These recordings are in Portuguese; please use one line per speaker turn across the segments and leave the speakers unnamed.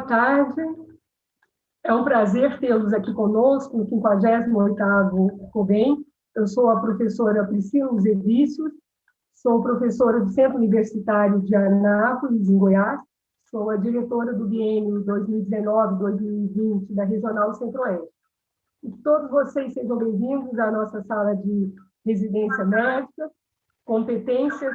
tarde. É um prazer tê-los aqui conosco no 58º COBEM. Eu sou a professora Priscila Zevícios, sou professora do Centro Universitário de Anápolis, em Goiás, sou a diretora do biênio 2019-2020 da Regional Centro-Oeste. E que todos vocês sejam bem-vindos à nossa sala de residência médica, competências,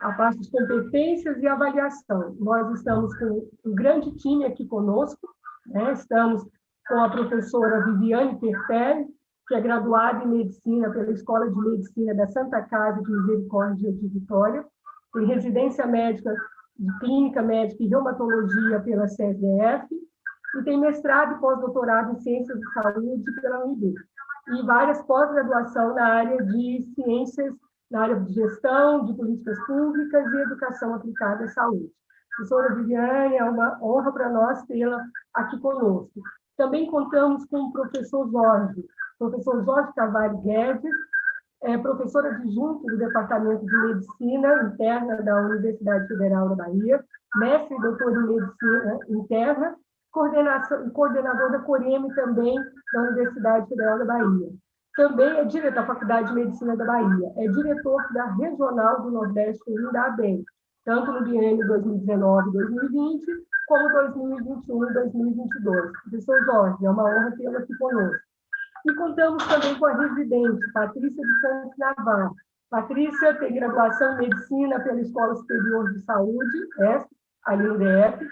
a parte de competências e avaliação. Nós estamos com um grande time aqui conosco, né? Estamos com a professora Viviane Pertelli, que é graduada em Medicina pela Escola de Medicina da Santa Casa de Misericórdia de Vitória, tem residência médica de Clínica Médica e Reumatologia pela CSDF, e tem mestrado e pós-doutorado em Ciências de Saúde pela UNB, e várias pós-graduação na área de ciências, na área de gestão, de políticas públicas e educação aplicada à saúde. Professora Viviane, é uma honra para nós tê-la aqui conosco. Também contamos com o professor Jorge Carvalho Guedes, professor adjunto do Departamento de Medicina Interna da Universidade Federal da Bahia, mestre e doutor em Medicina Interna, coordenador da COREME também da Universidade Federal da Bahia. Também é diretor da Faculdade de Medicina da Bahia, é diretor da Regional do Nordeste da ABEM, tanto no biênio 2019-2020, como 2021-2022. Professor Jorge, é uma honra tê-lo aqui conosco. E contamos também com a residente, Patrícia de Santos Navarro. Patrícia tem graduação em Medicina pela Escola Superior de Saúde, ali no DF,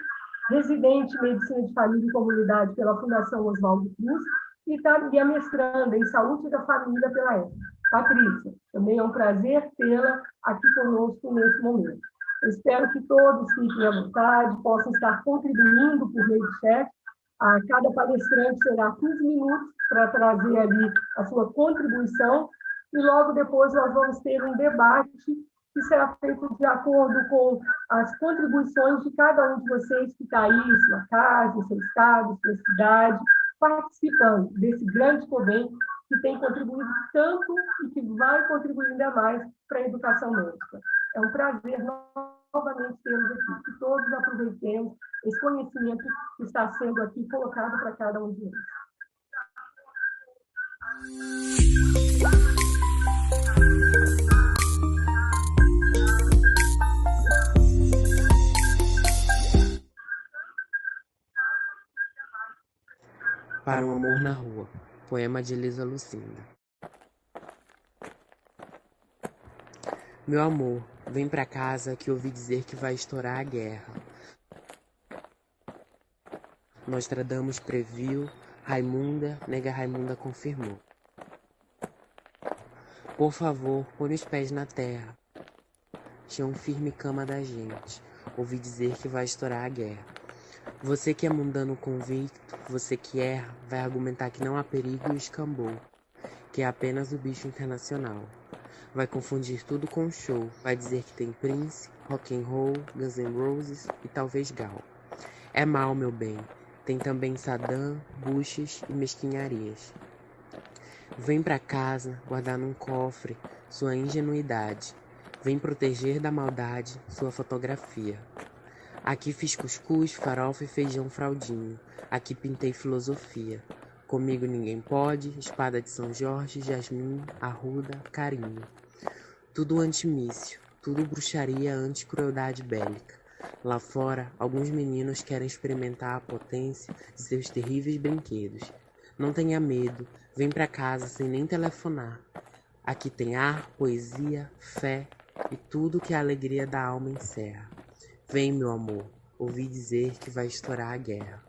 residente em Medicina de Família e Comunidade pela Fundação Oswaldo Cruz, e a mestranda em Saúde da Família pela ESA. Patrícia, também é um prazer tê-la aqui conosco nesse momento. Eu espero que todos fiquem à vontade, possam estar contribuindo por meio do chat. A cada palestrante será 15 minutos para trazer ali a sua contribuição, e logo depois nós vamos ter um debate que será feito de acordo com as contribuições de cada um de vocês que está aí em sua casa, em seu estado, em sua cidade, participando desse grande COBEM que tem contribuído tanto e que vai contribuir ainda mais para a educação médica. É um prazer novamente tê-los aqui, que todos aproveitemos esse conhecimento que está sendo aqui colocado para cada um de nós.
Para um Amor na Rua, poema de Elisa Lucinda. Meu amor, vem pra casa que ouvi dizer que vai estourar a guerra. Nostradamus previu, Raimunda, nega Raimunda confirmou. Por favor, põe os pés na terra. Chão firme cama da gente, ouvi dizer que vai estourar a guerra. Você que é mundano convicto, você que erra, vai argumentar que não há perigo e escambou, que é apenas o bicho internacional. Vai confundir tudo com show, vai dizer que tem Prince, rock and roll, Guns N' Roses e talvez Gal. É mal, meu bem, tem também Saddam, Bushes e mesquinharias. Vem pra casa, guardar num cofre sua ingenuidade. Vem proteger da maldade sua fotografia. Aqui fiz cuscuz, farofa e feijão fraldinho. Aqui pintei filosofia. Comigo ninguém pode, espada de São Jorge, jasmim, arruda, carinho. Tudo antimício, tudo bruxaria anti-crueldade bélica. Lá fora, alguns meninos querem experimentar a potência de seus terríveis brinquedos. Não tenha medo, vem pra casa sem nem telefonar. Aqui tem ar, poesia, fé e tudo que a alegria da alma encerra. Vem, meu amor, ouvi dizer que vai estourar a guerra.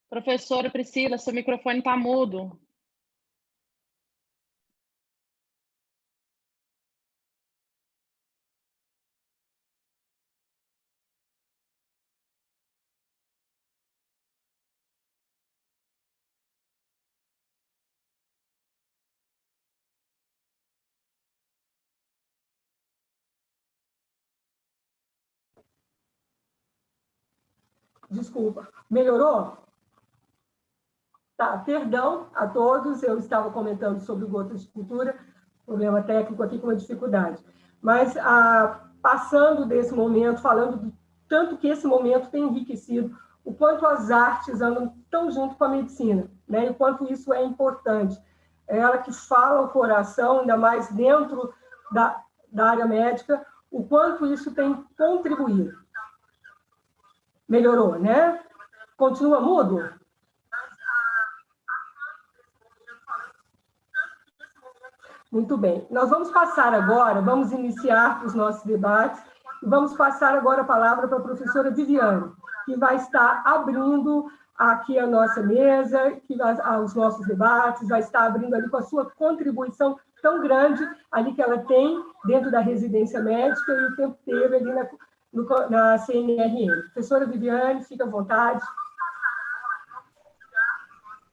Professora Priscila, seu microfone está mudo.
Desculpa. Melhorou? Tá, perdão a todos, eu estava comentando sobre o Gotas de Cultura, problema técnico aqui com uma dificuldade. Mas, passando desse momento, falando do tanto que esse momento tem enriquecido, o quanto as artes andam tão junto com a medicina, né? E o quanto isso é importante. É ela que fala o coração, ainda mais dentro da área médica, o quanto isso tem contribuído. Melhorou, né? Continua mudo? Muito bem. Nós vamos passar agora, vamos iniciar os nossos debates, e vamos passar agora a palavra para a professora Viviane, que vai estar abrindo aqui a nossa mesa, os nossos debates, vai estar abrindo ali com a sua contribuição tão grande ali que ela tem dentro da residência médica e o tempo inteiro ali na CNRM. Professora Viviane, fica à vontade.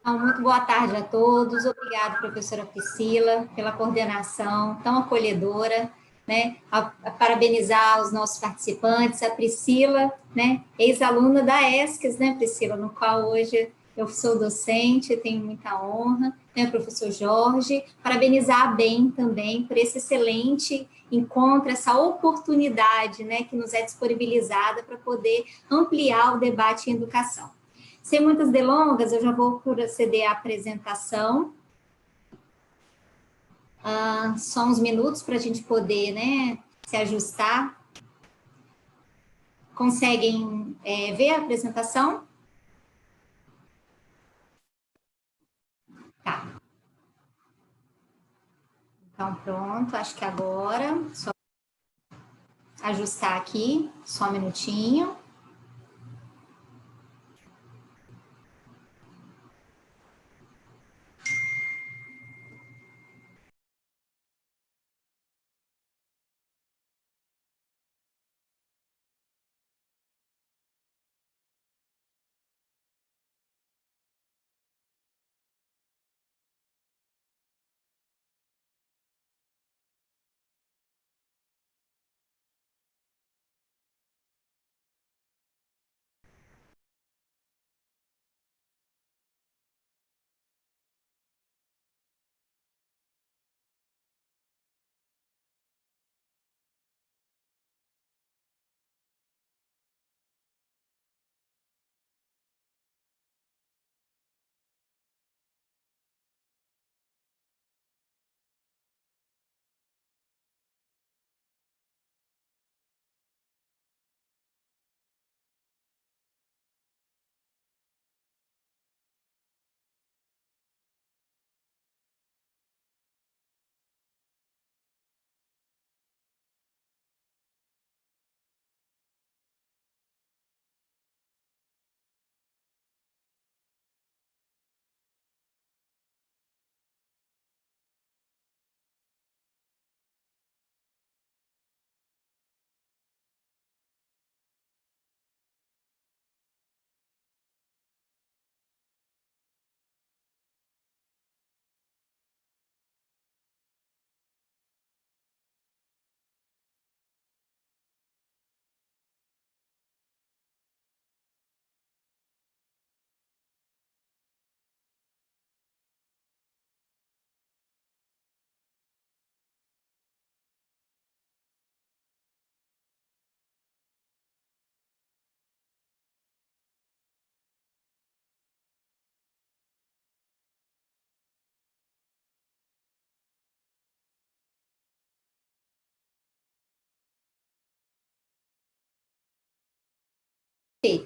Muito boa tarde a todos. Obrigada, professora Priscila, pela coordenação tão acolhedora, né? A parabenizar os nossos participantes, a Priscila, né? Ex-aluna da ESCS, né, Priscila, no qual hoje eu sou docente, tenho muita honra, né, o professor Jorge. Parabenizar a BEM também por esse excelente encontro, essa oportunidade, né, que nos é disponibilizada para poder ampliar o debate em educação. Sem muitas delongas, eu já vou proceder à apresentação. Só uns minutos para a gente poder, né, se ajustar. Conseguem ver a apresentação? Tá. Então, pronto, acho que agora, só ajustar aqui, só um minutinho.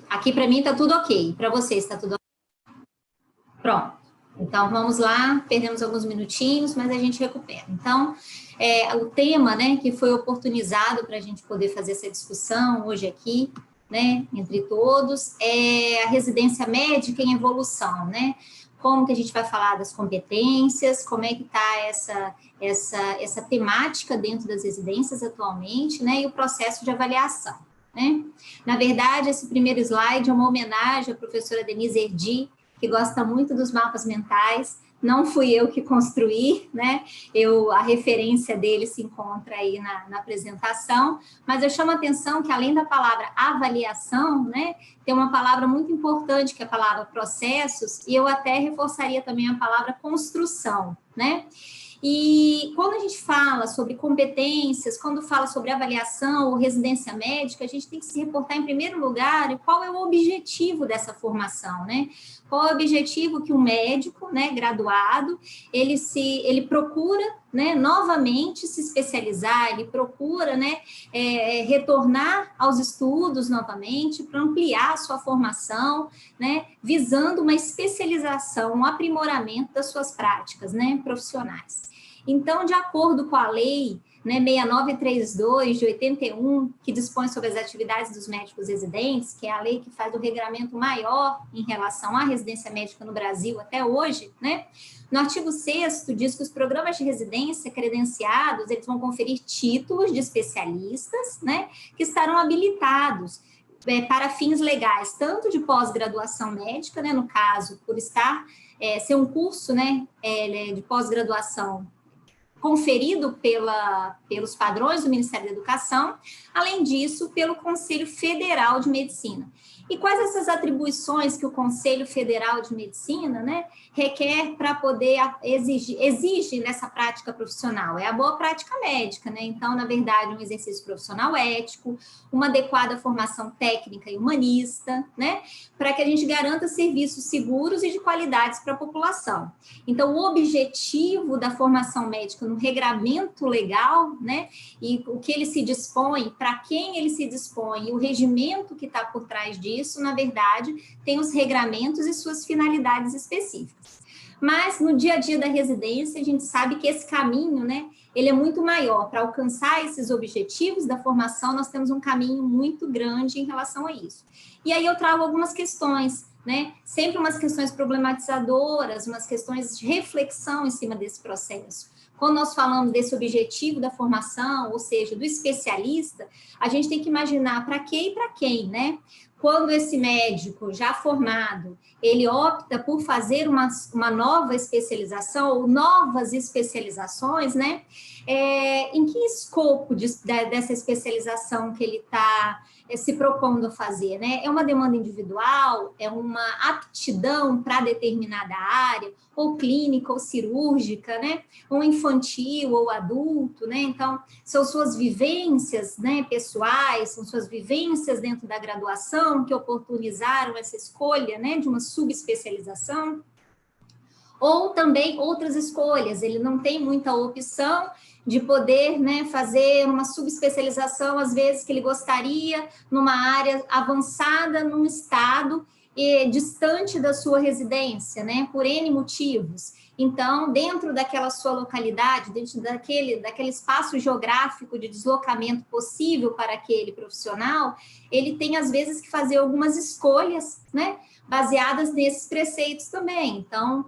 Aqui para mim está tudo ok. Para vocês está tudo ok? Pronto. Então, vamos lá. Perdemos alguns minutinhos, mas a gente recupera. Então, o tema, né, que foi oportunizado para a gente poder fazer essa discussão hoje aqui, né, entre todos, é a residência médica em evolução, né? Como que a gente vai falar das competências, como é que está essa temática dentro das residências atualmente, né, e o processo de avaliação. Né? Na verdade, esse primeiro slide é uma homenagem à professora Denise Erdi, que gosta muito dos mapas mentais, não fui eu que construí, né? A referência dele se encontra aí na apresentação, mas eu chamo a atenção que, além da palavra avaliação, né, tem uma palavra muito importante, que é a palavra processos, e eu até reforçaria também a palavra construção, né? E quando a gente fala sobre competências, quando fala sobre avaliação ou residência médica, a gente tem que se reportar, em primeiro lugar, qual é o objetivo dessa formação, né? Qual é o objetivo que um médico, né, graduado, ele procura, né, novamente se especializar, ele procura, né, retornar aos estudos novamente para ampliar a sua formação, né, visando uma especialização, um aprimoramento das suas práticas, né, profissionais. Então, de acordo com a lei, né, 6932 de 81, que dispõe sobre as atividades dos médicos residentes, que é a lei que faz o regramento maior em relação à residência médica no Brasil até hoje, né? No artigo 6º diz que os programas de residência credenciados, eles vão conferir títulos de especialistas, né, que estarão habilitados para fins legais, tanto de pós-graduação médica, né, no caso, por ser um curso, né, de pós-graduação conferido pelos padrões do Ministério da Educação, além disso, pelo Conselho Federal de Medicina. E quais essas atribuições que o Conselho Federal de Medicina, né, requer para poder exige nessa prática profissional? É a boa prática médica, né? Então, na verdade, um exercício profissional ético, uma adequada formação técnica e humanista, né, para que a gente garanta serviços seguros e de qualidades para a população. Então, o objetivo da formação médica no regramento legal, né, e o que ele se dispõe, para quem ele se dispõe, e o regimento que está por trás disso, na verdade, tem os regramentos e suas finalidades específicas. Mas no dia a dia da residência, a gente sabe que esse caminho, né, ele é muito maior. Para alcançar esses objetivos da formação, nós temos um caminho muito grande em relação a isso. E aí eu trago algumas questões, né, sempre umas questões problematizadoras, umas questões de reflexão em cima desse processo. Quando nós falamos desse objetivo da formação, ou seja, do especialista, a gente tem que imaginar para quê e para quem, né? Quando esse médico já formado, ele opta por fazer uma nova especialização ou novas especializações, né? Em que escopo dessa especialização que ele está se propondo a fazer, né? É uma demanda individual? É uma aptidão para determinada área? Ou clínica, ou cirúrgica, né? Ou infantil, ou adulto, né? Então, são suas vivências, né, pessoais, são suas vivências dentro da graduação que oportunizaram essa escolha, né, de uma subespecialização. Ou também outras escolhas, ele não tem muita opção de poder, né, fazer uma subespecialização, às vezes, que ele gostaria numa área avançada, num estado distante da sua residência, né, por N motivos. Então, dentro daquela sua localidade, dentro daquele espaço geográfico de deslocamento possível para aquele profissional, ele tem, às vezes, que fazer algumas escolhas, né, baseadas nesses preceitos também. Então,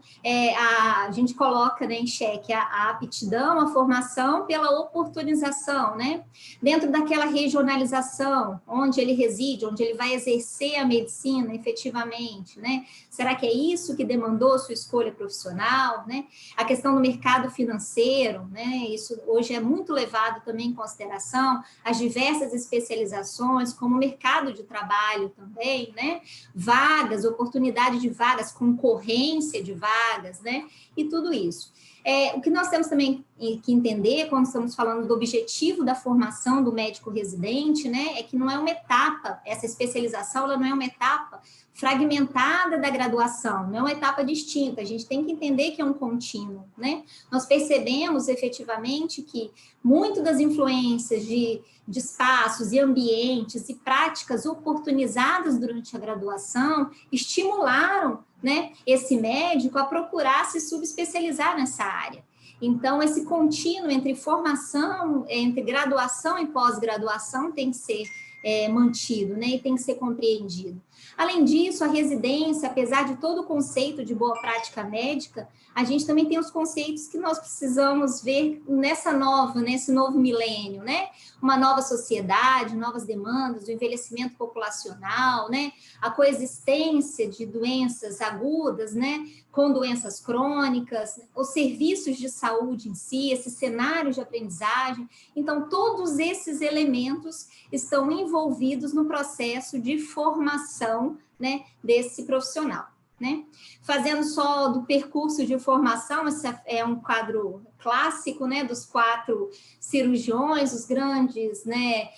a gente coloca, né, em xeque a aptidão, a formação pela oportunização, né? Dentro daquela regionalização, onde ele reside, onde ele vai exercer a medicina efetivamente, né? Será que é isso que demandou sua escolha profissional, né? A questão do mercado financeiro, né? Isso hoje é muito levado também em consideração, as diversas especializações, como o mercado de trabalho também, né? Vagas, oportunidade de vagas, concorrência de vagas, né? E tudo isso. O que nós temos também que entender quando estamos falando do objetivo da formação do médico residente, né? É que não é uma etapa, essa especialização, ela não é uma etapa fragmentada da graduação, não é uma etapa distinta, a gente tem que entender que é um contínuo, né? Nós percebemos efetivamente que muito das influências de espaços e ambientes e práticas oportunizadas durante a graduação estimularam, né, esse médico a procurar se subespecializar nessa área. Então, esse contínuo entre formação, entre graduação e pós-graduação tem que ser mantido, né, e tem que ser compreendido. Além disso, a residência, apesar de todo o conceito de boa prática médica, a gente também tem os conceitos que nós precisamos ver nesse novo milênio, né? Uma nova sociedade, novas demandas, o envelhecimento populacional, né? A coexistência de doenças agudas, né? Com doenças crônicas, os serviços de saúde em si, esses cenários de aprendizagem. Então, todos esses elementos estão envolvidos no processo de formação, né, desse profissional, né? Fazendo só do percurso de formação, esse é um quadro clássico, né, dos 4 cirurgiões, os grandes, né,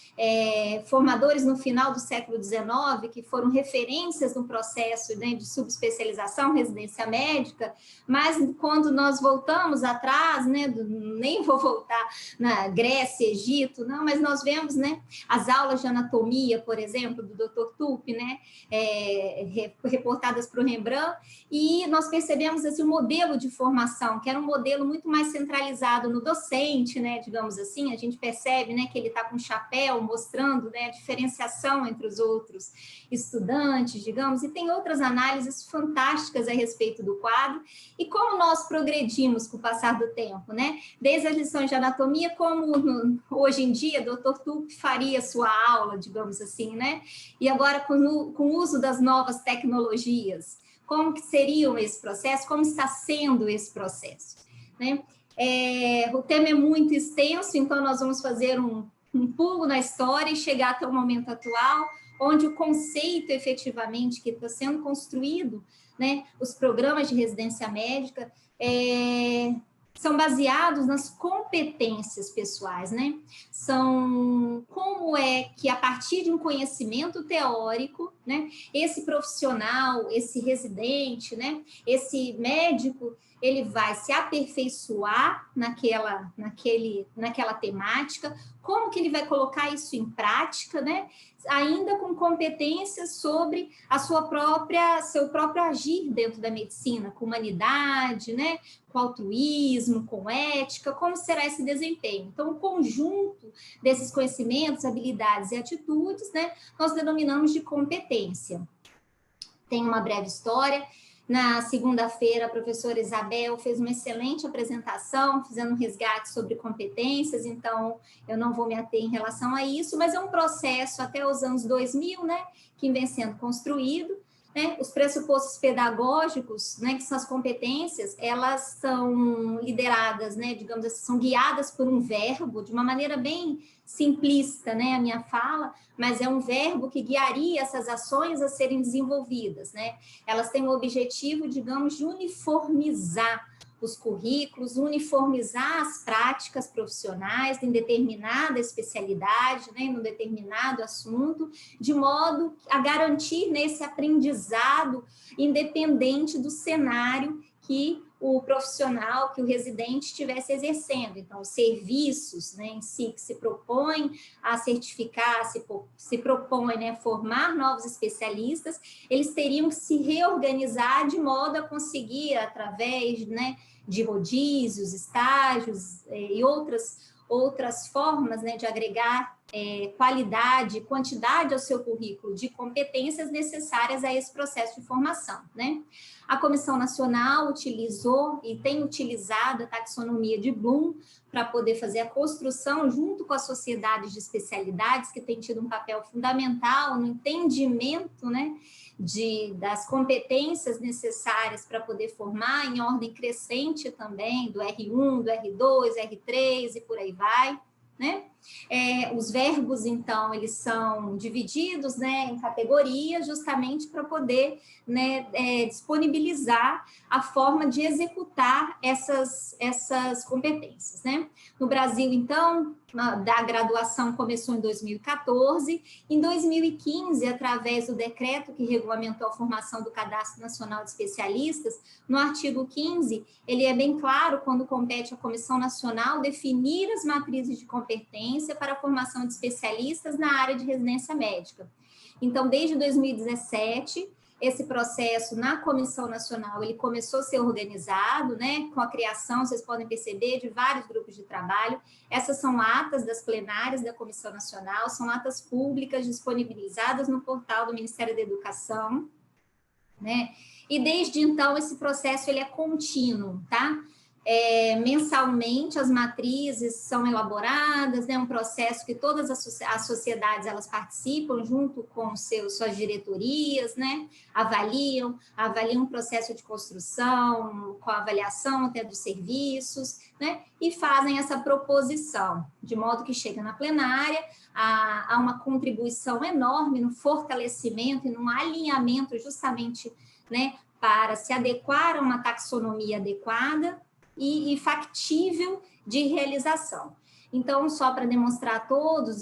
formadores no final do século XIX, que foram referências no processo, né, de subespecialização, residência médica, mas quando nós voltamos atrás, né, nem vou voltar na Grécia, Egito, não, mas nós vemos, né, as aulas de anatomia, por exemplo, do Dr. Tupi, né, reportadas para o Rembrandt, e nós percebemos esse modelo de formação, que era um modelo muito mais centralizado no docente, né, digamos assim, a gente percebe, né, que ele está com um chapéu mostrando, né, a diferenciação entre os outros estudantes, digamos, e tem outras análises fantásticas a respeito do quadro, e como nós progredimos com o passar do tempo, né, desde as lições de anatomia, como hoje em dia, Dr. Tupi faria sua aula, digamos assim, né, e agora com o uso das novas tecnologias, como que seriam esse processo, como está sendo esse processo, né? O tema é muito extenso, então nós vamos fazer um pulo na história e chegar até o momento atual, onde o conceito efetivamente que está sendo construído, né, os programas de residência médica, são baseados nas competências pessoais, né? São como é que, a partir de um conhecimento teórico, né, esse profissional, esse residente, né, esse médico, ele vai se aperfeiçoar naquela temática, como que ele vai colocar isso em prática, né? Ainda com competências sobre seu próprio agir dentro da medicina, com humanidade, né? Com altruísmo, com ética, como será esse desempenho? Então, o conjunto desses conhecimentos, habilidades e atitudes, né, nós denominamos de competência. Tem uma breve história. Na segunda-feira, a professora Isabel fez uma excelente apresentação, fazendo um resgate sobre competências, então eu não vou me ater em relação a isso, mas é um processo até os anos 2000, né, que vem sendo construído, né, os pressupostos pedagógicos, né, que são as competências, elas são lideradas, né, digamos assim, são guiadas por um verbo, de uma maneira bem simplista, né, a minha fala, mas é um verbo que guiaria essas ações a serem desenvolvidas, né? Elas têm o objetivo, digamos, de uniformizar os currículos, uniformizar as práticas profissionais em determinada especialidade, né, em um determinado assunto, de modo a garantir nesse aprendizado independente do cenário que o profissional, que o residente estivesse exercendo. Então, os serviços, né, em si, que se propõem a certificar, se propõem, né, formar novos especialistas, eles teriam que se reorganizar de modo a conseguir, através, né, de rodízios, estágios e outras formas, né, de agregar qualidade, quantidade ao seu currículo de competências necessárias a esse processo de formação, né? A Comissão Nacional utilizou e tem utilizado a taxonomia de Bloom para poder fazer a construção, junto com as sociedades de especialidades, que tem tido um papel fundamental no entendimento, né, das competências necessárias para poder formar em ordem crescente também, do R1, do R2, R3 e por aí vai, né? Os verbos, então, eles são divididos, né, em categorias, justamente para poder, né, disponibilizar a forma de executar essas competências, né? No Brasil, então, da graduação começou em 2014, em 2015, através do decreto que regulamentou a formação do Cadastro Nacional de Especialistas, no artigo 15, ele é bem claro quando compete à Comissão Nacional definir as matrizes de competência para a formação de especialistas na área de residência médica. Então, desde 2017, esse processo na Comissão Nacional, ele começou a ser organizado, né, com a criação, vocês podem perceber, de vários grupos de trabalho. Essas são atas das plenárias da Comissão Nacional, são atas públicas disponibilizadas no portal do Ministério da Educação, né? E desde então esse processo ele é contínuo, tá? Mensalmente as matrizes são elaboradas, né? Um processo que todas as sociedades elas participam junto com suas diretorias, né? Avaliam o processo de construção, com a avaliação até dos serviços, né? E fazem essa proposição, de modo que chega na plenária, há uma contribuição enorme no fortalecimento e no alinhamento justamente, né, para se adequar a uma taxonomia adequada e factível de realização. Então, só para demonstrar a todos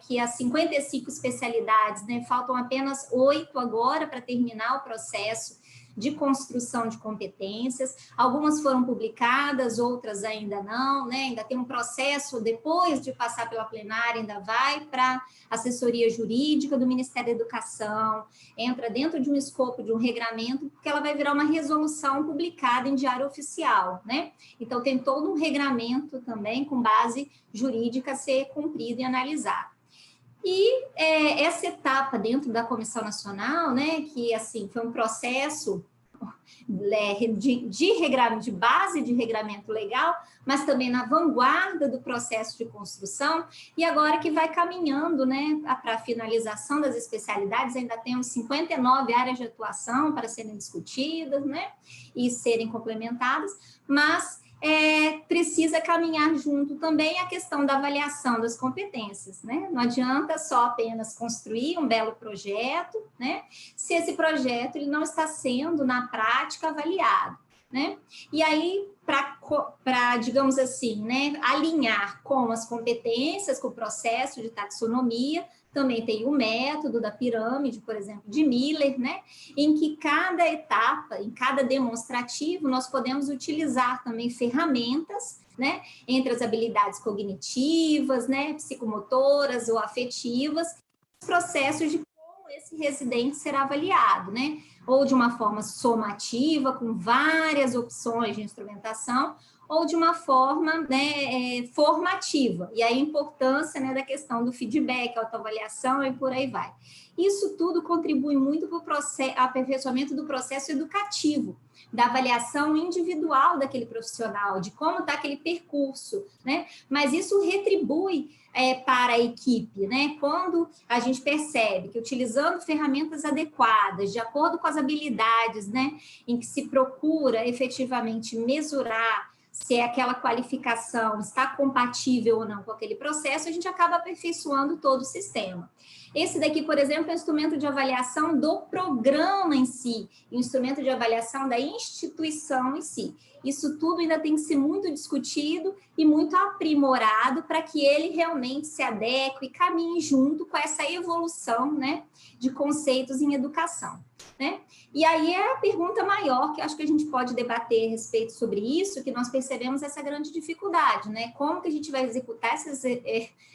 que as 55 especialidades, né, faltam apenas 8 agora para terminar o processo de construção de competências, algumas foram publicadas, outras ainda não, né? Ainda tem um processo, depois de passar pela plenária, ainda vai para a assessoria jurídica do Ministério da Educação, entra dentro de um escopo de um regramento, porque ela vai virar uma resolução publicada em diário oficial, né? Então, tem todo um regramento também com base jurídica a ser cumprido e analisado. E essa etapa dentro da Comissão Nacional, né, que assim foi um processo de base de regramento legal, mas também na vanguarda do processo de construção, e agora que vai caminhando, né, para a finalização das especialidades, ainda temos 59 áreas de atuação para serem discutidas, né, e serem complementadas, mas precisa caminhar junto também a questão da avaliação das competências, né? Não adianta só apenas construir um belo projeto, né? Se esse projeto ele não está sendo, na prática, avaliado, né? E aí, para, digamos assim, né, alinhar com as competências, com o processo de taxonomia, também tem o método da pirâmide, por exemplo, de Miller, né, em que cada etapa, em cada demonstrativo, nós podemos utilizar também ferramentas, né, entre as habilidades cognitivas, né, psicomotoras ou afetivas, os processos de como esse residente será avaliado, né, ou de uma forma somativa, com várias opções de instrumentação, ou de uma forma, né, formativa, e a importância, né, da questão do feedback, autoavaliação e por aí vai. Isso tudo contribui muito para o aperfeiçoamento do processo educativo, da avaliação individual daquele profissional, de como está aquele percurso, né? Mas isso retribui para a equipe, né? Quando a gente percebe que utilizando ferramentas adequadas, de acordo com as habilidades, né, em que se procura efetivamente mesurar se aquela qualificação está compatível ou não com aquele processo, a gente acaba aperfeiçoando todo o sistema. Esse daqui, por exemplo, é um instrumento de avaliação do programa em si, instrumento de avaliação da instituição em si. Isso tudo ainda tem que ser muito discutido e muito aprimorado para que ele realmente se adeque e caminhe junto com essa evolução, né, de conceitos em educação, né? E aí é a pergunta maior que eu acho que a gente pode debater a respeito sobre isso, que nós percebemos essa grande dificuldade, né? Como que a gente vai executar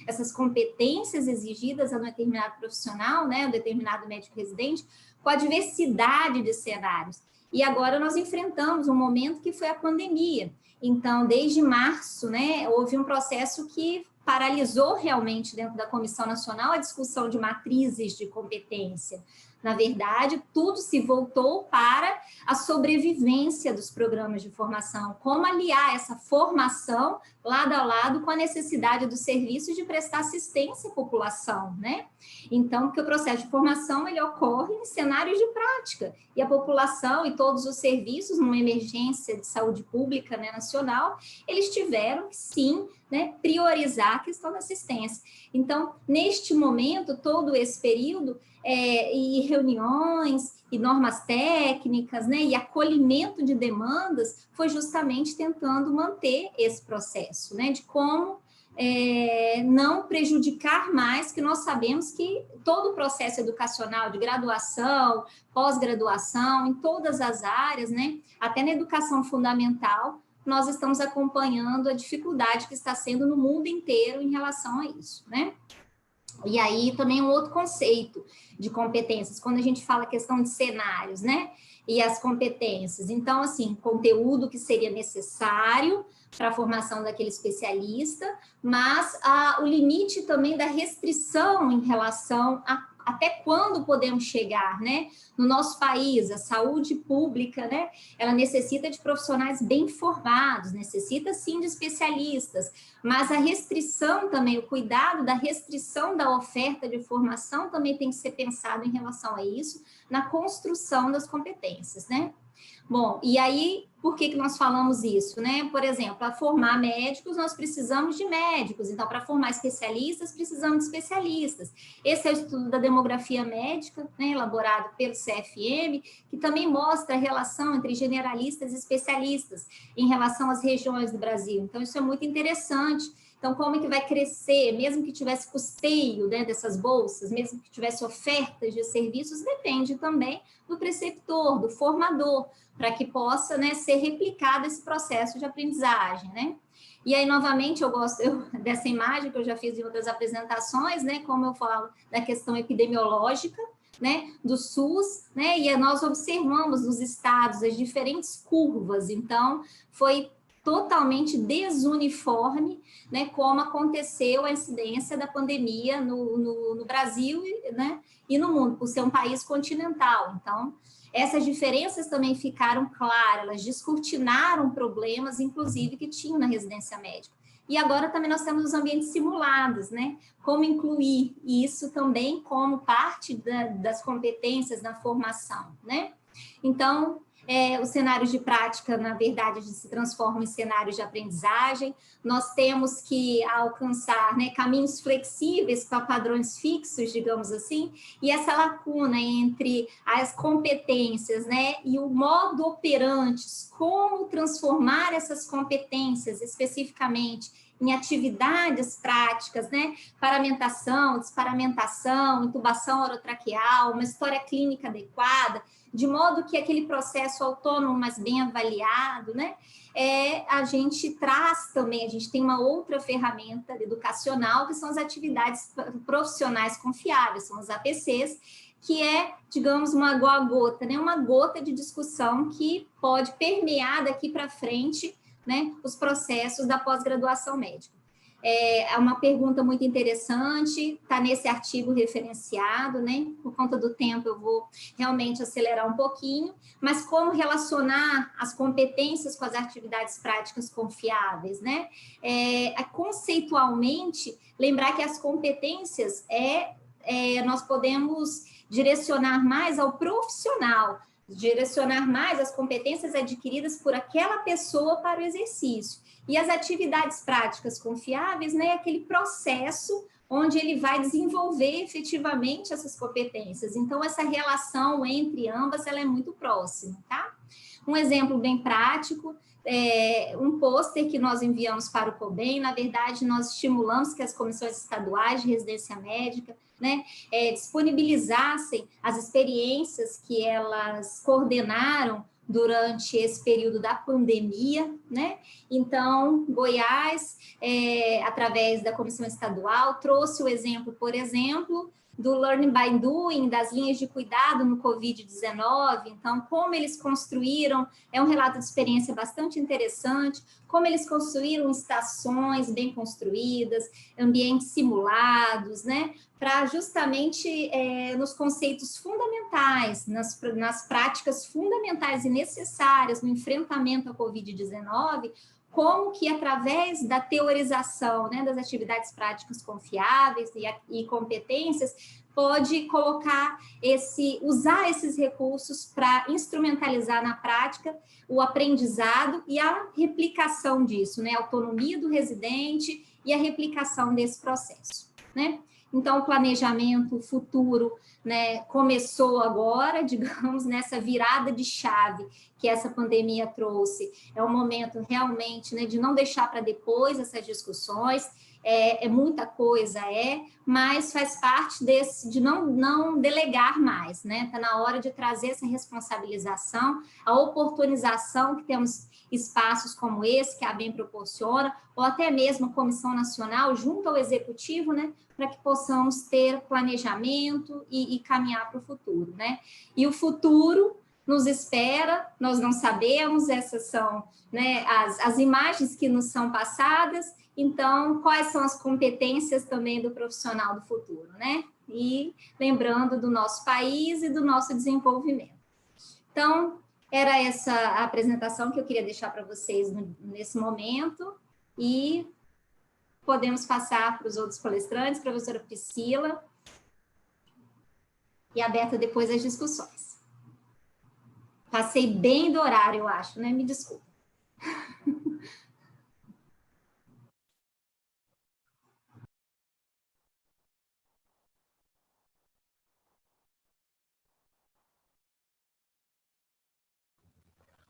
essas competências exigidas a um determinado profissional, né, um determinado médico residente, com a diversidade de cenários. E agora nós enfrentamos um momento que foi a pandemia. Então, desde março, né, houve um processo que paralisou realmente dentro da Comissão Nacional a discussão de matrizes de competência. Na verdade, tudo se voltou para a sobrevivência dos programas de formação, como aliar essa formação lado a lado com a necessidade do serviço de prestar assistência à população, né? Então, porque o processo de formação, ele ocorre em cenários de prática, e a população e todos os serviços, numa emergência de saúde pública, né, nacional, eles tiveram que, sim, né, priorizar a questão da assistência. Então, neste momento, todo esse período, e reuniões, e normas técnicas, né, e acolhimento de demandas, foi justamente tentando manter esse processo, né, de como não prejudicar mais, que nós sabemos que todo o processo educacional de graduação, pós-graduação, em todas as áreas, né, até na educação fundamental, nós estamos acompanhando a dificuldade que está sendo no mundo inteiro em relação a isso, né? E aí também um outro conceito de competências, quando a gente fala a questão de cenários, né? E as competências. Então, assim, conteúdo que seria necessário para a formação daquele especialista, mas o limite também da restrição em relação a até quando podemos chegar, né? No nosso país, a saúde pública, né? Ela necessita de profissionais bem formados, necessita sim de especialistas, mas a restrição também, o cuidado da restrição da oferta de formação também tem que ser pensado em relação a isso, na construção das competências, né? Bom, e aí, por que nós falamos isso, né? Por exemplo, para formar médicos, nós precisamos de médicos, então, para formar especialistas, precisamos de especialistas. Esse é o estudo da demografia médica, né, elaborado pelo CFM, que também mostra a relação entre generalistas e especialistas em relação às regiões do Brasil. Então, isso é muito interessante. Então, como é que vai crescer, mesmo que tivesse custeio, né, dessas bolsas, mesmo que tivesse ofertas de serviços, depende também do preceptor, do formador, para que possa, né, ser replicado esse processo de aprendizagem, né? E aí, novamente, eu gosto dessa imagem que eu já fiz em outras apresentações, né, como eu falo da questão epidemiológica, né, do SUS, né, e nós observamos nos estados as diferentes curvas, então, foi totalmente desuniforme, né, como aconteceu a incidência da pandemia no Brasil, né, e no mundo, por ser um país continental. Então, essas diferenças também ficaram claras, elas descortinaram problemas, inclusive, que tinham na residência médica. E agora também nós temos os ambientes simulados, né? Como incluir isso também como parte das competências na formação, né? Então, os cenários de prática, na verdade, se transformam em cenários de aprendizagem. Nós temos que alcançar, né, caminhos flexíveis para padrões fixos, digamos assim, e essa lacuna entre as competências, né, e o modo operantes, como transformar essas competências especificamente em atividades práticas, né, paramentação, desparamentação, intubação orotraqueal, uma história clínica adequada, de modo que aquele processo autônomo, mas bem avaliado, né, a gente traz também, a gente tem uma outra ferramenta educacional, que são as atividades profissionais confiáveis, são os APCs, que é, digamos, uma gota, né, uma gota de discussão que pode permear daqui para frente, né, os processos da pós-graduação médica. É uma pergunta muito interessante, está nesse artigo referenciado, né? Por conta do tempo, eu vou realmente acelerar um pouquinho, mas como relacionar as competências com as atividades práticas confiáveis, né? Conceitualmente, lembrar que as competências nós podemos direcionar mais ao profissional, direcionar mais as competências adquiridas por aquela pessoa para o exercício. E as atividades práticas confiáveis, né, é aquele processo onde ele vai desenvolver efetivamente essas competências. Então, essa relação entre ambas, ela é muito próxima, tá? Um exemplo bem prático, um pôster que nós enviamos para o COBEM, na verdade, nós estimulamos que as comissões estaduais de residência médica, né, disponibilizassem as experiências que elas coordenaram durante esse período da pandemia, né? Então, Goiás, através da comissão estadual, trouxe o exemplo, por exemplo, do Learning by Doing, das linhas de cuidado no Covid-19, então, como eles construíram, é um relato de experiência bastante interessante, como eles construíram estações bem construídas, ambientes simulados, né, para justamente nos conceitos fundamentais, nas práticas fundamentais e necessárias no enfrentamento à Covid-19, como que através da teorização, né, das atividades práticas confiáveis e competências, pode usar esses recursos para instrumentalizar na prática o aprendizado e a replicação disso, né, a autonomia do residente e a replicação desse processo, né? Então, o planejamento futuro, né, começou agora, digamos, nessa virada de chave que essa pandemia trouxe. É um momento realmente, né, de não deixar para depois essas discussões. é muita coisa, mas faz parte de não delegar mais, né? Está na hora de trazer essa responsabilização, a oportunização que temos espaços como esse, que a ABEM proporciona, ou até mesmo a Comissão Nacional, junto ao Executivo, né? Para que possamos ter planejamento e caminhar para o futuro, né? E o futuro nos espera, nós não sabemos, essas são, né, as imagens que nos são passadas. Então, quais são as competências também do profissional do futuro, né? E lembrando do nosso país e do nosso desenvolvimento. Então, era essa a apresentação que eu queria deixar para vocês nesse momento, e podemos passar para os outros palestrantes, professora Priscila, e aberta depois as discussões. Passei bem do horário, eu acho, né? Me desculpa.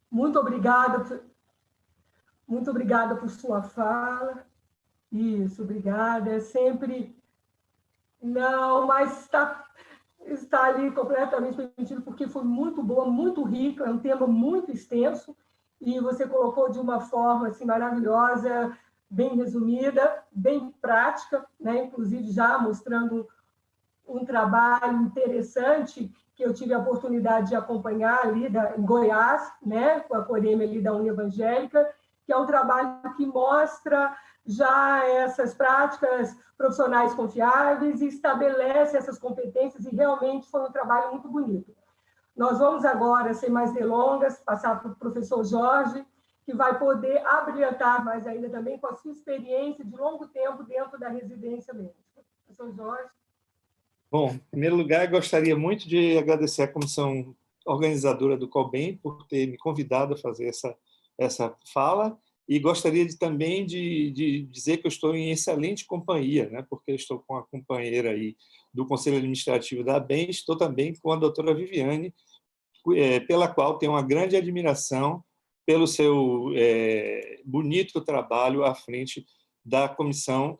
Muito obrigada por sua fala. Isso, obrigada. É sempre... Não, mas está ali completamente permitido, porque foi muito boa, muito rica, é um tema muito extenso, e você colocou de uma forma assim, maravilhosa, bem resumida, bem prática, né? Inclusive já mostrando um trabalho interessante que eu tive a oportunidade de acompanhar ali em Goiás, né? Com a Coreme ali da União Evangélica, que é um trabalho que mostra já essas práticas profissionais confiáveis e estabelece essas competências, e realmente foi um trabalho muito bonito. Nós vamos agora, sem mais delongas, passar para o professor Jorge, que vai poder abrilhantar mais ainda também com a sua experiência de longo tempo dentro da residência médica. Professor Jorge.
Bom, em primeiro lugar, gostaria muito de agradecer à comissão organizadora do COBEM por ter me convidado a fazer essa fala, e gostaria também de dizer que eu estou em excelente companhia, né? Porque eu estou com a companheira aí do Conselho Administrativo da ABEM, estou também com a doutora Viviane, pela qual tenho uma grande admiração pelo seu bonito trabalho à frente da Comissão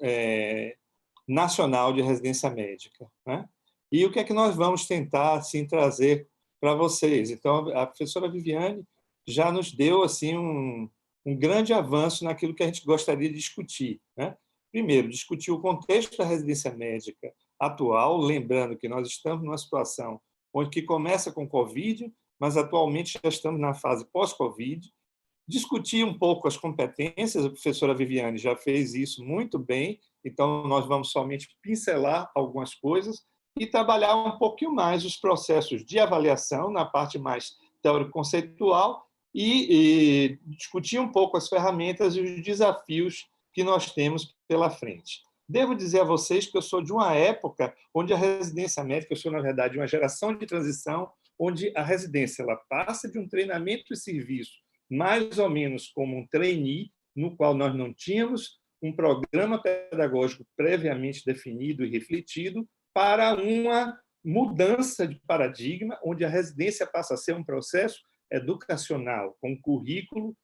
Nacional de Residência Médica, né? E o que é que nós vamos tentar assim, trazer para vocês? Então, a professora Viviane já nos deu assim, um grande avanço naquilo que a gente gostaria de discutir, né? Primeiro, discutir o contexto da residência médica atual, lembrando que nós estamos numa situação onde que começa com Covid, mas atualmente já estamos na fase pós-Covid. Discutir um pouco as competências, a professora Viviane já fez isso muito bem, então nós vamos somente pincelar algumas coisas e trabalhar um pouquinho mais os processos de avaliação na parte mais teórico-conceitual e discutir um pouco as ferramentas e os desafios que nós temos pela frente. Devo dizer a vocês que eu sou de uma época onde a residência médica, eu sou, na verdade, de uma geração de transição, onde a residência ela passa de um treinamento e serviço mais ou menos como um trainee, no qual nós não tínhamos um programa pedagógico previamente definido e refletido, para uma mudança de paradigma, onde a residência passa a ser um processo educacional, com um currículo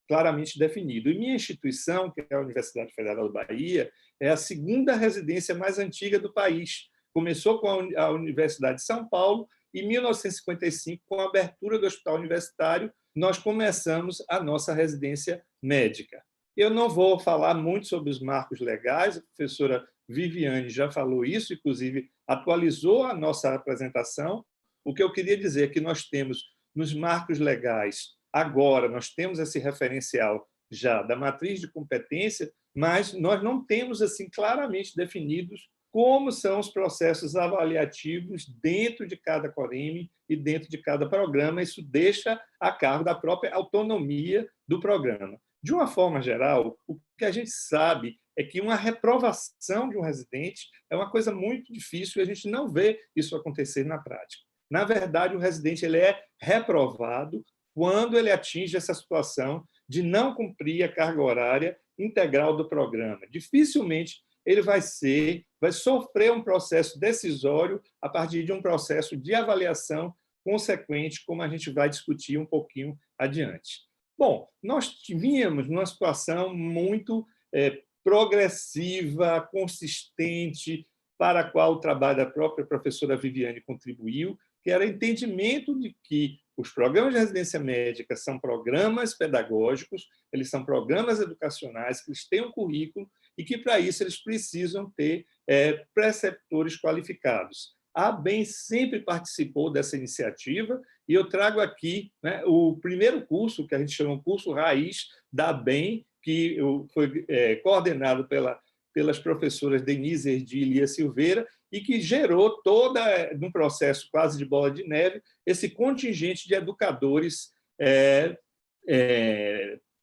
claramente definido. E minha instituição, que é a Universidade Federal da Bahia, é a segunda residência mais antiga do país. Começou com a Universidade de São Paulo, e em 1955, com a abertura do Hospital Universitário, nós começamos a nossa residência médica. Eu não vou falar muito sobre os marcos legais, a professora Viviane já falou isso, inclusive atualizou a nossa apresentação. O que eu queria dizer é que nós temos, nos marcos legais, agora nós temos esse referencial já da matriz de competência, mas nós não temos assim claramente definidos como são os processos avaliativos dentro de cada Coreme e dentro de cada programa. Isso deixa a cargo da própria autonomia do programa. De uma forma geral, o que a gente sabe é que uma reprovação de um residente é uma coisa muito difícil e a gente não vê isso acontecer na prática. Na verdade, o residente ele é reprovado quando ele atinge essa situação de não cumprir a carga horária integral do programa. Dificilmente ele vai sofrer um processo decisório a partir de um processo de avaliação consequente, como a gente vai discutir um pouquinho adiante. Bom, nós vínhamos numa situação muito progressiva, consistente, para a qual o trabalho da própria professora Viviane contribuiu, que era o entendimento de que os programas de residência médica são programas pedagógicos, eles são programas educacionais, que eles têm um currículo e que, para isso, eles precisam ter preceptores qualificados. A ABEM sempre participou dessa iniciativa e eu trago aqui, né, o primeiro curso, que a gente chama de curso raiz da ABEM, que foi coordenado pelas professoras Denise Erdi e Lia Silveira, e que gerou todo um processo quase de bola de neve, esse contingente de educadores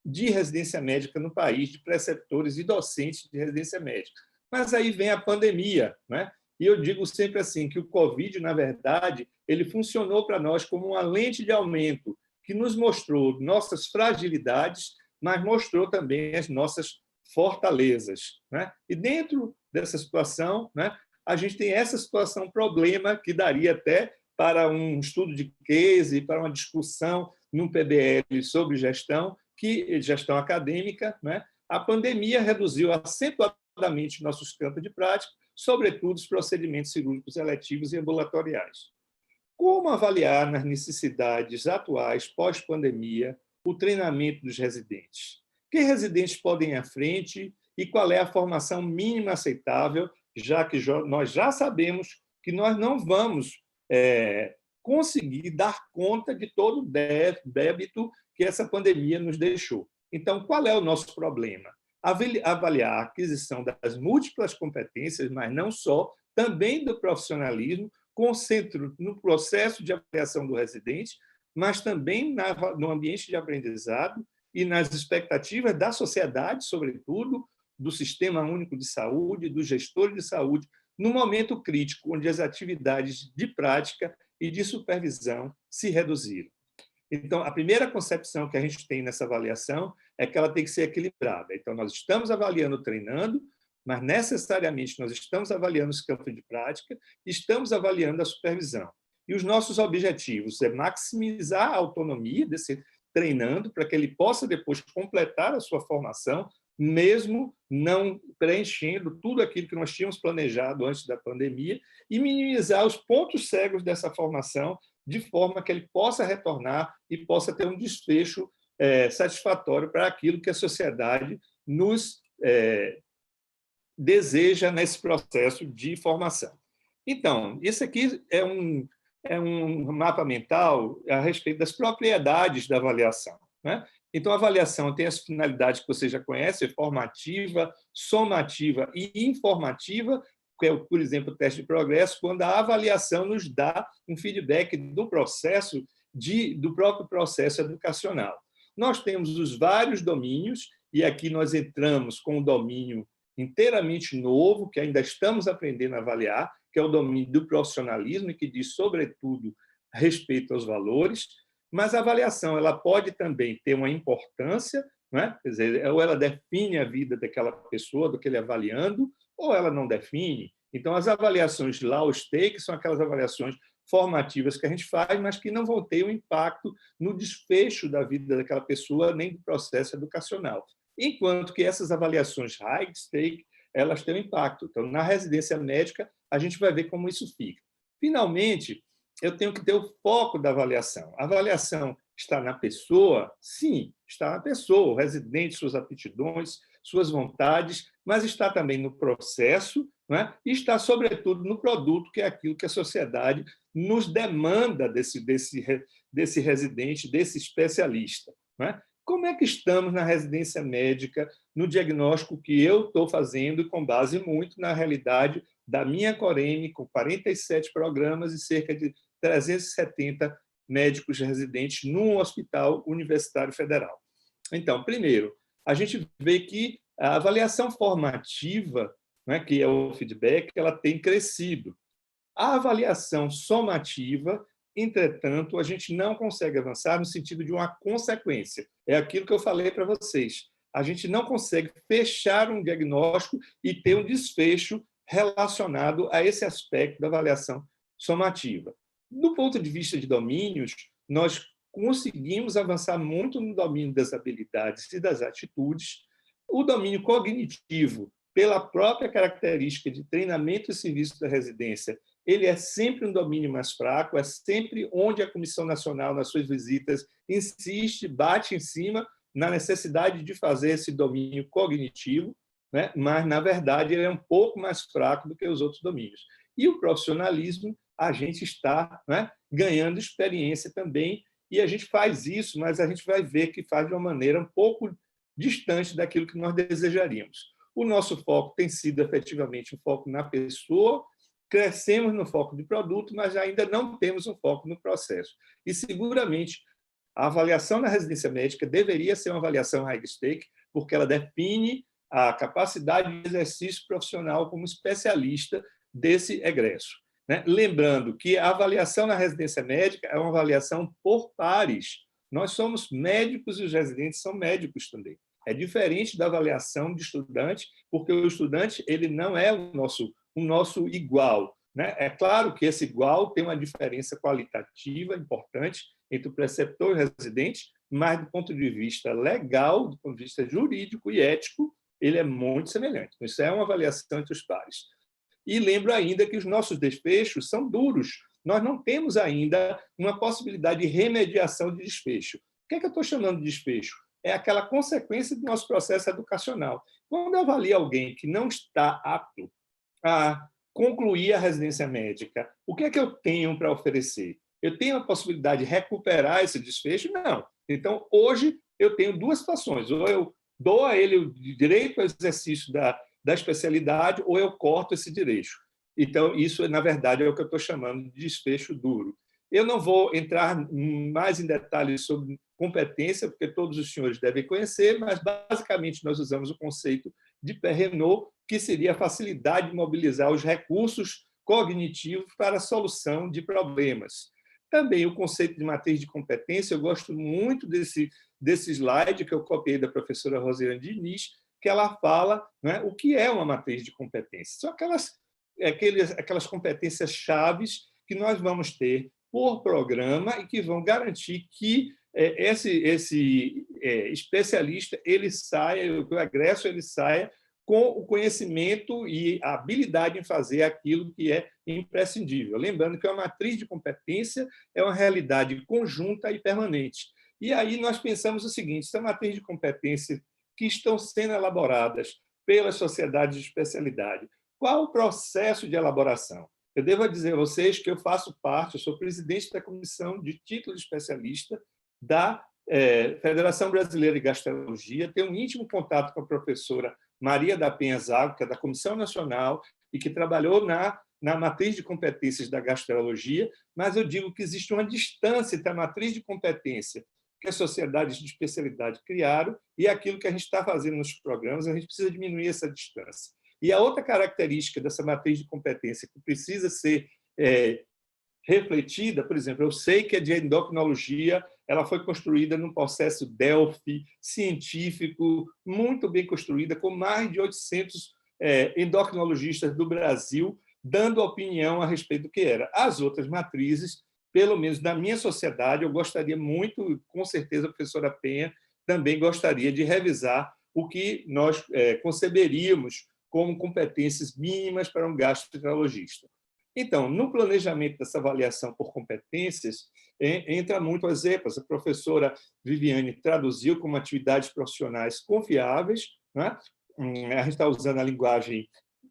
de residência médica no país, de preceptores e docentes de residência médica. Mas aí vem a pandemia, né? E eu digo sempre assim, que o Covid, na verdade, ele funcionou para nós como uma lente de aumento, que nos mostrou nossas fragilidades, mas mostrou também as nossas fortalezas, né? E dentro dessa situação, né, a gente tem essa situação, problema, que daria até para um estudo de case, para uma discussão num PBL sobre gestão acadêmica, né? A pandemia reduziu acentuadamente nossos campos de prática, sobretudo os procedimentos cirúrgicos eletivos e ambulatoriais. Como avaliar nas necessidades atuais, pós-pandemia, o treinamento dos residentes? Que residentes podem ir à frente e qual é a formação mínima aceitável, já que nós já sabemos que nós não vamos conseguir dar conta de todo o débito que essa pandemia nos deixou. Então, qual é o nosso problema? Avaliar a aquisição das múltiplas competências, mas não só, também do profissionalismo, concentro no processo de avaliação do residente, mas também no ambiente de aprendizado e nas expectativas da sociedade, sobretudo, do Sistema Único de Saúde, dos gestores de saúde, no momento crítico, onde as atividades de prática e de supervisão se reduziram. Então, a primeira concepção que a gente tem nessa avaliação é que ela tem que ser equilibrada. Então, nós estamos avaliando treinando, mas necessariamente nós estamos avaliando os campos de prática e estamos avaliando a supervisão. E os nossos objetivos é maximizar a autonomia desse treinando para que ele possa depois completar a sua formação, mesmo não preenchendo tudo aquilo que nós tínhamos planejado antes da pandemia, e minimizar os pontos cegos dessa formação, de forma que ele possa retornar e possa ter um desfecho satisfatório para aquilo que a sociedade nos deseja nesse processo de formação. Então, isso aqui é um mapa mental a respeito das propriedades da avaliação, né? Então, a avaliação tem as finalidades que você já conhece, formativa, somativa e informativa, que é, por exemplo, o teste de progresso, quando a avaliação nos dá um feedback do processo, do próprio processo educacional. Nós temos os vários domínios, e aqui nós entramos com um domínio inteiramente novo, que ainda estamos aprendendo a avaliar, que é o domínio do profissionalismo, e que diz, sobretudo, respeito aos valores, mas a avaliação ela pode também ter uma importância, né? Quer dizer, ou ela define a vida daquela pessoa, do que ele é avaliando, ou ela não define. Então, as avaliações Laustake são aquelas avaliações formativas que a gente faz, mas que não vão ter um impacto no desfecho da vida daquela pessoa, nem do processo educacional. Enquanto que essas avaliações High-Stake, elas têm um impacto. Então, na residência médica, a gente vai ver como isso fica. Finalmente, eu tenho que ter o foco da avaliação. A avaliação está na pessoa? Sim, está na pessoa, o residente, suas aptidões, suas vontades, mas está também no processo, né? E está, sobretudo, no produto, que é aquilo que a sociedade nos demanda desse residente, desse especialista, né? Como é que estamos na residência médica, no diagnóstico que eu estou fazendo, com base muito na realidade da minha Coreme, com 47 programas e cerca de 370 médicos residentes num hospital universitário federal. Então, primeiro, a gente vê que a avaliação formativa, né, que é o feedback, ela tem crescido. A avaliação somativa, entretanto, a gente não consegue avançar no sentido de uma consequência. É aquilo que eu falei para vocês. A gente não consegue fechar um diagnóstico e ter um desfecho relacionado a esse aspecto da avaliação somativa. Do ponto de vista de domínios, nós conseguimos avançar muito no domínio das habilidades e das atitudes. O domínio cognitivo, pela própria característica de treinamento e serviço da residência, ele é sempre um domínio mais fraco, é sempre onde a Comissão Nacional, nas suas visitas, insiste, bate em cima na necessidade de fazer esse domínio cognitivo, né? Mas, na verdade, ele é um pouco mais fraco do que os outros domínios. E o profissionalismo, a gente está, né, ganhando experiência também, e a gente faz isso, mas a gente vai ver que faz de uma maneira um pouco distante daquilo que nós desejaríamos. O nosso foco tem sido efetivamente um foco na pessoa, crescemos no foco de produto, mas ainda não temos um foco no processo. E, seguramente, a avaliação na residência médica deveria ser uma avaliação high stake, porque ela define a capacidade de exercício profissional como especialista desse egresso, né? Lembrando que a avaliação na residência médica é uma avaliação por pares. Nós somos médicos e os residentes são médicos também. É diferente da avaliação de estudante, porque o estudante ele não é o nosso igual, né? É claro que esse igual tem uma diferença qualitativa importante entre o preceptor e o residente, mas do ponto de vista legal, do ponto de vista jurídico e ético, ele é muito semelhante. Isso é uma avaliação entre os pares. E lembro ainda que os nossos desfechos são duros. Nós não temos ainda uma possibilidade de remediação de desfecho. O que é que eu estou chamando de desfecho? É aquela consequência do nosso processo educacional. Quando eu avalio alguém que não está apto a concluir a residência médica, o que é que eu tenho para oferecer? Eu tenho a possibilidade de recuperar esse desfecho? Não. Então, hoje, eu tenho duas situações. Ou eu dou a ele o direito ao exercício da especialidade, ou eu corto esse direito. Então, isso, na verdade, é o que eu estou chamando de desfecho duro. Eu não vou entrar mais em detalhes sobre competência, porque todos os senhores devem conhecer, mas, basicamente, nós usamos o conceito de Perrenot, que seria a facilidade de mobilizar os recursos cognitivos para a solução de problemas. Também o conceito de matriz de competência, eu gosto muito desse slide que eu copiei da professora Rosiane Diniz, que ela fala, né, o que é uma matriz de competência. São aquelas competências chaves que nós vamos ter por programa e que vão garantir que esse especialista ele saia, que o egresso ele saia com o conhecimento e a habilidade em fazer aquilo que é imprescindível. Lembrando que a matriz de competência é uma realidade conjunta e permanente. E aí nós pensamos o seguinte: essa matriz de competência que estão sendo elaboradas pelas sociedades de especialidade, qual o processo de elaboração? Eu devo dizer a vocês que eu faço parte, eu sou presidente da comissão de título de especialista da Federação Brasileira de Gastrologia, tenho um íntimo contato com a professora Maria da Penha Zago, que é da Comissão Nacional e que trabalhou na matriz de competências da gastrologia, mas eu digo que existe uma distância entre a matriz de competência que as sociedades de especialidade criaram e aquilo que a gente está fazendo nos programas. A gente precisa diminuir essa distância. E a outra característica dessa matriz de competência que precisa ser refletida, por exemplo, eu sei que a de endocrinologia ela foi construída num processo Delphi, científico, muito bem construída, com mais de 800 endocrinologistas do Brasil dando opinião a respeito do que era. As outras matrizes, pelo menos na minha sociedade, eu gostaria muito, com certeza a professora Penha também gostaria de revisar o que nós conceberíamos como competências mínimas para um gastroenterologista. Então, no planejamento dessa avaliação por competências, entra muito as EPAs. A professora Viviane traduziu como atividades profissionais confiáveis, né? A gente está usando a linguagem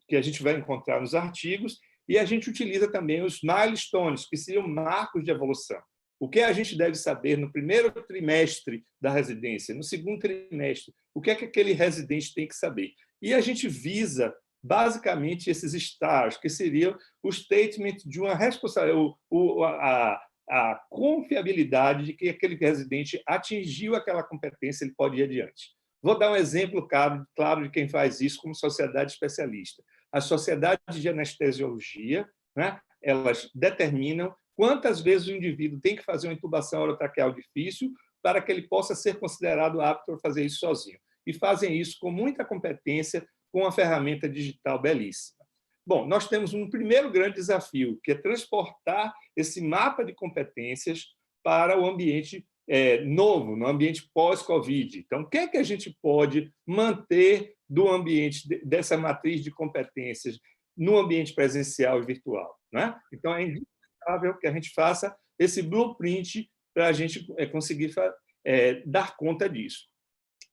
que a gente vai encontrar nos artigos, e a gente utiliza também os milestones, que seriam marcos de evolução. O que a gente deve saber no primeiro trimestre da residência, no segundo trimestre, o que é que aquele residente tem que saber. E a gente visa basicamente esses estágios, que seriam o statement de uma responsabilidade, a confiabilidade de que aquele residente atingiu aquela competência, ele pode ir adiante. Vou dar um exemplo claro de quem faz isso como sociedade especialista. As sociedades de anestesiologia, né, elas determinam quantas vezes o indivíduo tem que fazer uma intubação orotraqueal difícil para que ele possa ser considerado apto a fazer isso sozinho. E fazem isso com muita competência, com uma ferramenta digital belíssima. Bom, nós temos um primeiro grande desafio, que é transportar esse mapa de competências para o ambiente novo, no ambiente pós-Covid. Então, o que é que a gente pode manter do ambiente, dessa matriz de competências, no ambiente presencial e virtual, né? Então, é indispensável que a gente faça esse blueprint para a gente conseguir dar conta disso.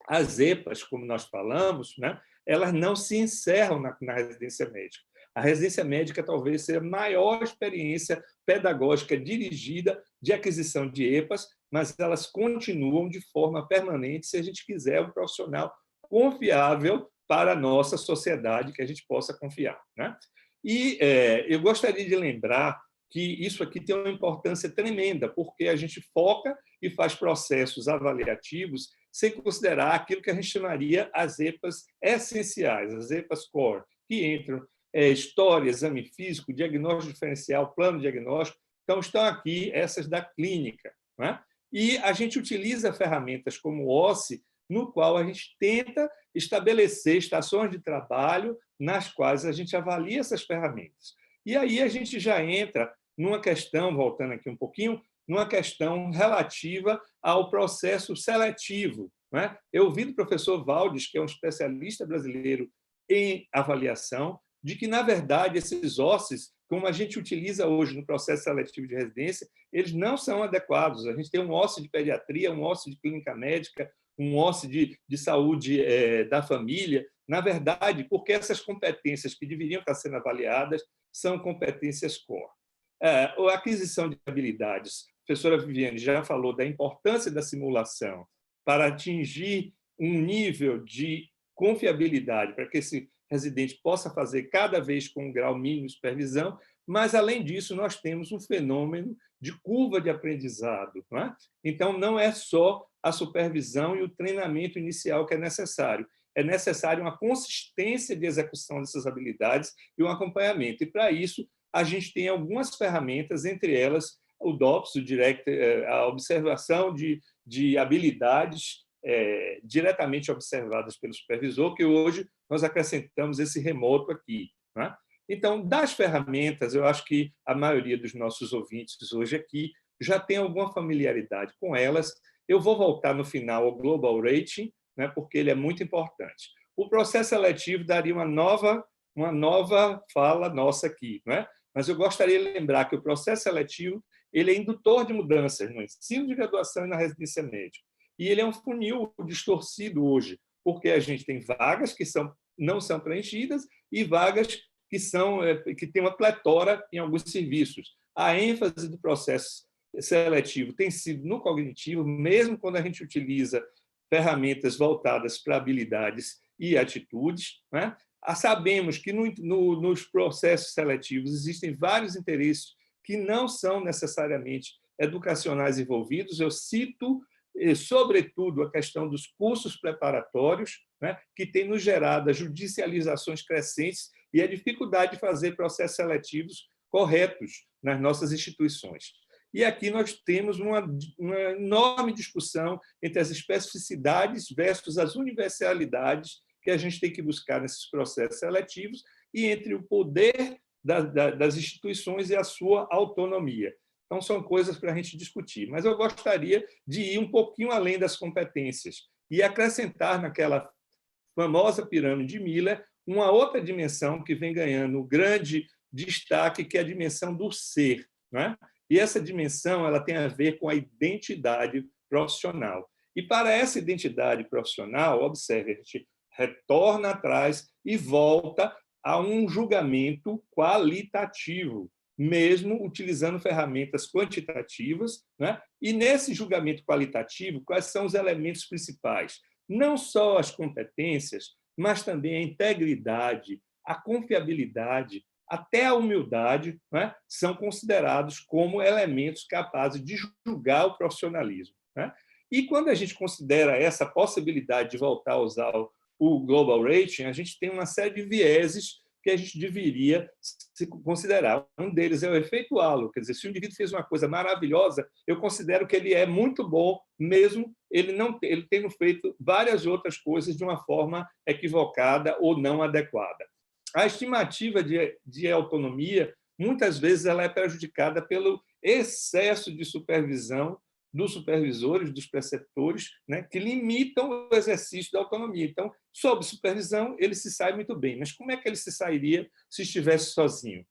As EPAs, como nós falamos, né, elas não se encerram na residência médica. A residência médica talvez seja a maior experiência pedagógica dirigida de aquisição de EPAs, mas elas continuam de forma permanente se a gente quiser um profissional confiável para a nossa sociedade, que a gente possa confiar, né? E eu gostaria de lembrar que isso aqui tem uma importância tremenda, porque a gente foca e faz processos avaliativos sem considerar aquilo que a gente chamaria as EPAs essenciais, as EPAs core, que entram história, exame físico, diagnóstico diferencial, plano diagnóstico. Então, estão aqui essas da clínica, né? E a gente utiliza ferramentas como o OSCE, no qual a gente tenta estabelecer estações de trabalho nas quais a gente avalia essas ferramentas. E aí a gente já entra numa questão, voltando aqui um pouquinho, numa questão relativa ao processo seletivo, né? Eu ouvi do professor Valdes, que é um especialista brasileiro em avaliação, de que, na verdade, esses OSCEs, como a gente utiliza hoje no processo seletivo de residência, eles não são adequados. A gente tem um OSCE de pediatria, um OSCE de clínica médica, um OSCE de saúde da família, na verdade, porque essas competências que deveriam estar sendo avaliadas são competências core. A aquisição de habilidades, a professora Viviane já falou da importância da simulação para atingir um nível de confiabilidade, para que esse residente possa fazer cada vez com um grau mínimo de supervisão, mas, além disso, nós temos um fenômeno de curva de aprendizado, não é? Então, não é só a supervisão e o treinamento inicial que é necessário uma consistência de execução dessas habilidades e um acompanhamento. E, para isso, a gente tem algumas ferramentas, entre elas o DOPS, a observação de habilidades diretamente observadas pelo supervisor, que hoje nós acrescentamos esse remoto aqui, né? Então, das ferramentas, eu acho que a maioria dos nossos ouvintes hoje aqui já tem alguma familiaridade com elas. Eu vou voltar no final ao Global Rating, né, porque ele é muito importante. O processo seletivo daria uma nova fala nossa aqui, né? Mas eu gostaria de lembrar que o processo seletivo ele é indutor de mudanças no ensino de graduação e na residência médica. E ele é um funil distorcido hoje, porque a gente tem vagas que não são preenchidas e vagas que têm uma pletora em alguns serviços. A ênfase do processo seletivo tem sido no cognitivo, mesmo quando a gente utiliza ferramentas voltadas para habilidades e atitudes, né? Sabemos que nos processos seletivos existem vários interesses que não são necessariamente educacionais envolvidos. Eu cito, sobretudo, a questão dos cursos preparatórios, né, que tem nos gerado as judicializações crescentes e a dificuldade de fazer processos seletivos corretos nas nossas instituições. E aqui nós temos uma enorme discussão entre as especificidades versus as universalidades que a gente tem que buscar nesses processos seletivos e entre o poder das instituições e a sua autonomia. Então, são coisas para a gente discutir. Mas eu gostaria de ir um pouquinho além das competências e acrescentar naquela famosa pirâmide de Miller uma outra dimensão que vem ganhando grande destaque, que é a dimensão do ser, né? E essa dimensão ela tem a ver com a identidade profissional. E para essa identidade profissional, observe, a gente retorna atrás e volta a um julgamento qualitativo, mesmo utilizando ferramentas quantitativas, né? E nesse julgamento qualitativo, quais são os elementos principais? Não só as competências, mas também a integridade, a confiabilidade, até a humildade, né, são considerados como elementos capazes de julgar o profissionalismo, né? E quando a gente considera essa possibilidade de voltar a usar o Global Rating, a gente tem uma série de vieses que a gente deveria se considerar. Um deles é o efeito halo, quer dizer, se o indivíduo fez uma coisa maravilhosa, eu considero que ele é muito bom, mesmo ele tendo feito várias outras coisas de uma forma equivocada ou não adequada. A estimativa de autonomia, muitas vezes, ela é prejudicada pelo excesso de supervisão dos supervisores, dos preceptores, né, que limitam o exercício da autonomia. Então, sob supervisão, ele se sai muito bem. Mas como é que ele se sairia se estivesse sozinho?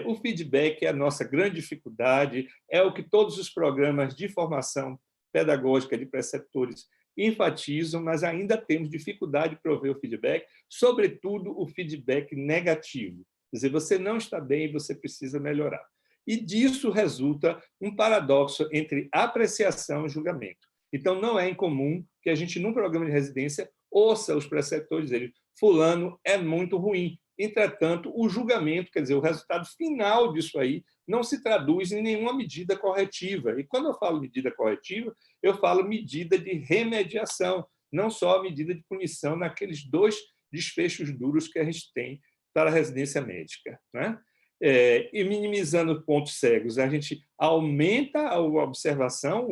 O feedback é a nossa grande dificuldade, é o que todos os programas de formação pedagógica de preceptores enfatizam, mas ainda temos dificuldade de prover o feedback, sobretudo o feedback negativo. Quer dizer, você não está bem e você precisa melhorar. E disso resulta um paradoxo entre apreciação e julgamento. Então, não é incomum que a gente, num programa de residência, ouça os preceptores dizerem: fulano é muito ruim. Entretanto, o julgamento, quer dizer, o resultado final disso aí, não se traduz em nenhuma medida corretiva. E quando eu falo medida corretiva, eu falo medida de remediação, não só medida de punição naqueles 2 desfechos duros que a gente tem para a residência médica, né? E minimizando pontos cegos, a gente aumenta a observação,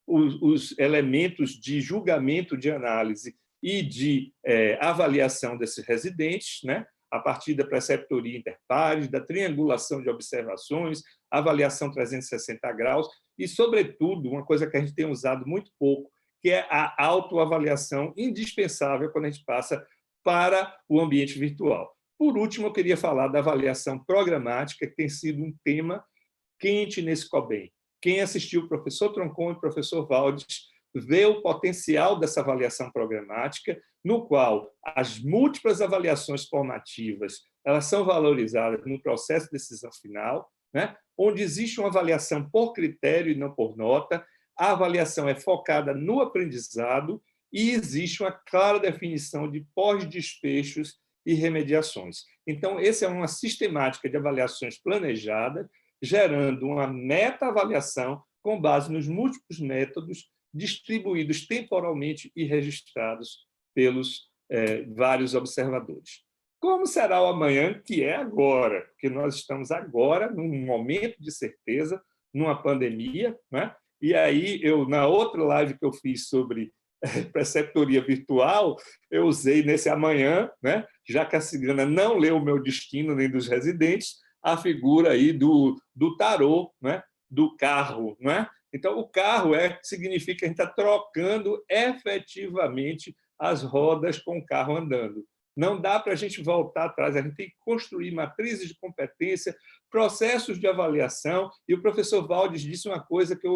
os elementos de julgamento, de análise e de avaliação desses residentes, né? A partir da preceptoria interpares, da triangulação de observações, avaliação 360 graus e, sobretudo, uma coisa que a gente tem usado muito pouco, que é a autoavaliação indispensável quando a gente passa para o ambiente virtual. Por último, eu queria falar da avaliação programática, que tem sido um tema quente nesse COBEM. Quem assistiu o professor Troncon e o professor Valdes vê o potencial dessa avaliação programática, no qual as múltiplas avaliações formativas elas são valorizadas no processo de decisão final, né? Onde existe uma avaliação por critério e não por nota, a avaliação é focada no aprendizado e existe uma clara definição de pós-despechos e remediações. Então, essa é uma sistemática de avaliações planejada, gerando uma meta-avaliação com base nos múltiplos métodos distribuídos temporalmente e registrados pelos vários observadores. Como será o amanhã, que é agora? Porque nós estamos agora num momento de certeza, numa pandemia, né? E aí, na outra live que eu fiz sobre preceptoria virtual, eu usei nesse amanhã, né? Já que a cigana não leu o meu destino nem dos residentes, a figura aí do tarô, né? Do carro, né? Então, o carro significa que a gente está trocando efetivamente as rodas com o carro andando. Não dá para a gente voltar atrás, a gente tem que construir matrizes de competência, processos de avaliação, e o professor Valdes disse uma coisa que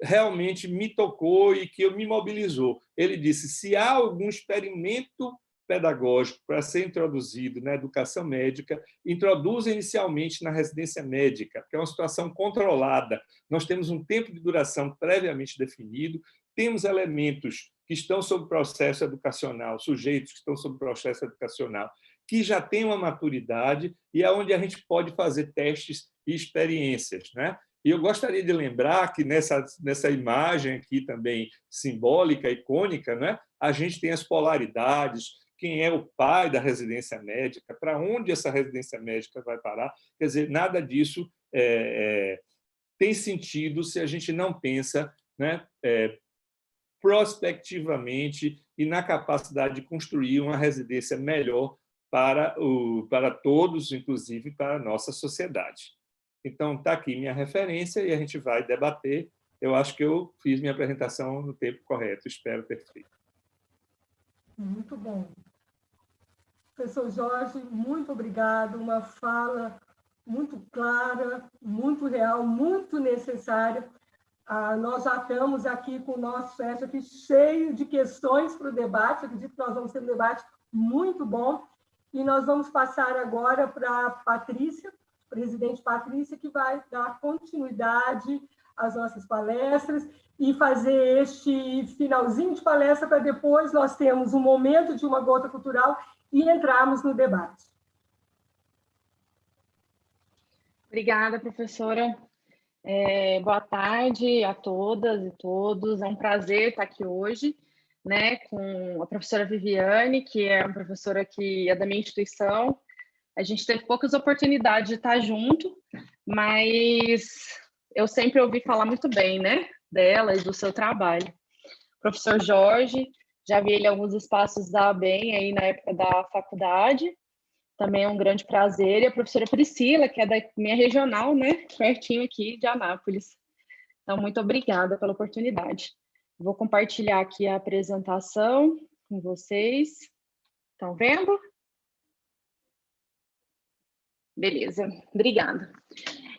realmente me tocou e que me mobilizou. Ele disse: se há algum experimento pedagógico para ser introduzido na educação médica, introduza inicialmente na residência médica, que é uma situação controlada. Nós temos um tempo de duração previamente definido, temos elementos que estão sob processo educacional, sujeitos que estão sob processo educacional, que já têm uma maturidade e é onde a gente pode fazer testes e experiências, né? E eu gostaria de lembrar que nessa imagem aqui também simbólica, icônica, né, a gente tem as polaridades, quem é o pai da residência médica, para onde essa residência médica vai parar. Quer dizer, nada disso tem sentido se a gente não pensa, né, prospectivamente e na capacidade de construir uma residência melhor para todos, inclusive para a nossa sociedade. Então, está aqui minha referência e a gente vai debater. Eu acho que eu fiz minha apresentação no tempo correto, espero ter feito.
Muito bom. Professor Jorge, muito obrigado. Uma fala muito clara, muito real, muito necessária. Nós já estamos aqui com o nosso chat aqui cheio de questões para o debate. Acredito que nós vamos ter um debate muito bom. E nós vamos passar agora para a Patrícia, presidente Patrícia, que vai dar continuidade às nossas palestras e fazer este finalzinho de palestra para depois nós termos um momento de uma gota cultural e entrarmos no debate.
Obrigada, professora. Boa tarde a todas e todos. É um prazer estar aqui hoje, né, com a professora Viviane, que é uma professora que é da minha instituição. A gente teve poucas oportunidades de estar junto, mas eu sempre ouvi falar muito bem, né, dela e do seu trabalho. Professor Jorge, já vi ele em alguns espaços da ABEM aí na época da faculdade, também é um grande prazer. E a professora Priscila, que é da minha regional, né, pertinho aqui de Anápolis. Então, muito obrigada pela oportunidade. Vou compartilhar aqui a apresentação com vocês. Estão vendo? Beleza, obrigada.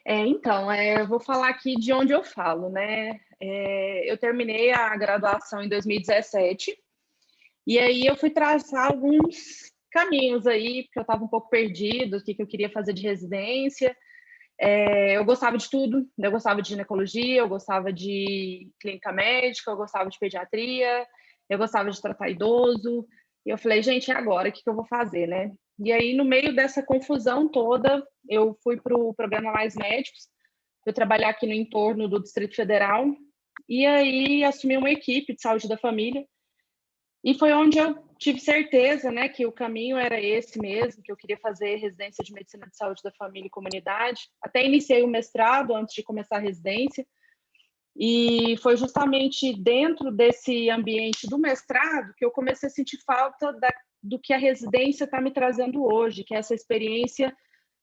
Então, eu vou falar aqui de onde eu falo, né? Eu terminei a graduação em 2017, e aí eu fui traçar alguns caminhos aí, porque eu estava um pouco perdido, o que eu queria fazer de residência. Eu gostava de tudo, eu gostava de ginecologia, eu gostava de clínica médica, eu gostava de pediatria, eu gostava de tratar idoso, e eu falei, gente, e agora, o que eu vou fazer, né? E aí, no meio dessa confusão toda, eu fui para o programa Mais Médicos, fui trabalhar aqui no entorno do Distrito Federal, e aí assumi uma equipe de saúde da família, e foi onde eu tive certeza, né, que o caminho era esse mesmo, que eu queria fazer residência de medicina de saúde da família e comunidade. Até iniciei o mestrado antes de começar a residência, e foi justamente dentro desse ambiente do mestrado que eu comecei a sentir falta do que a residência está me trazendo hoje, que é essa experiência,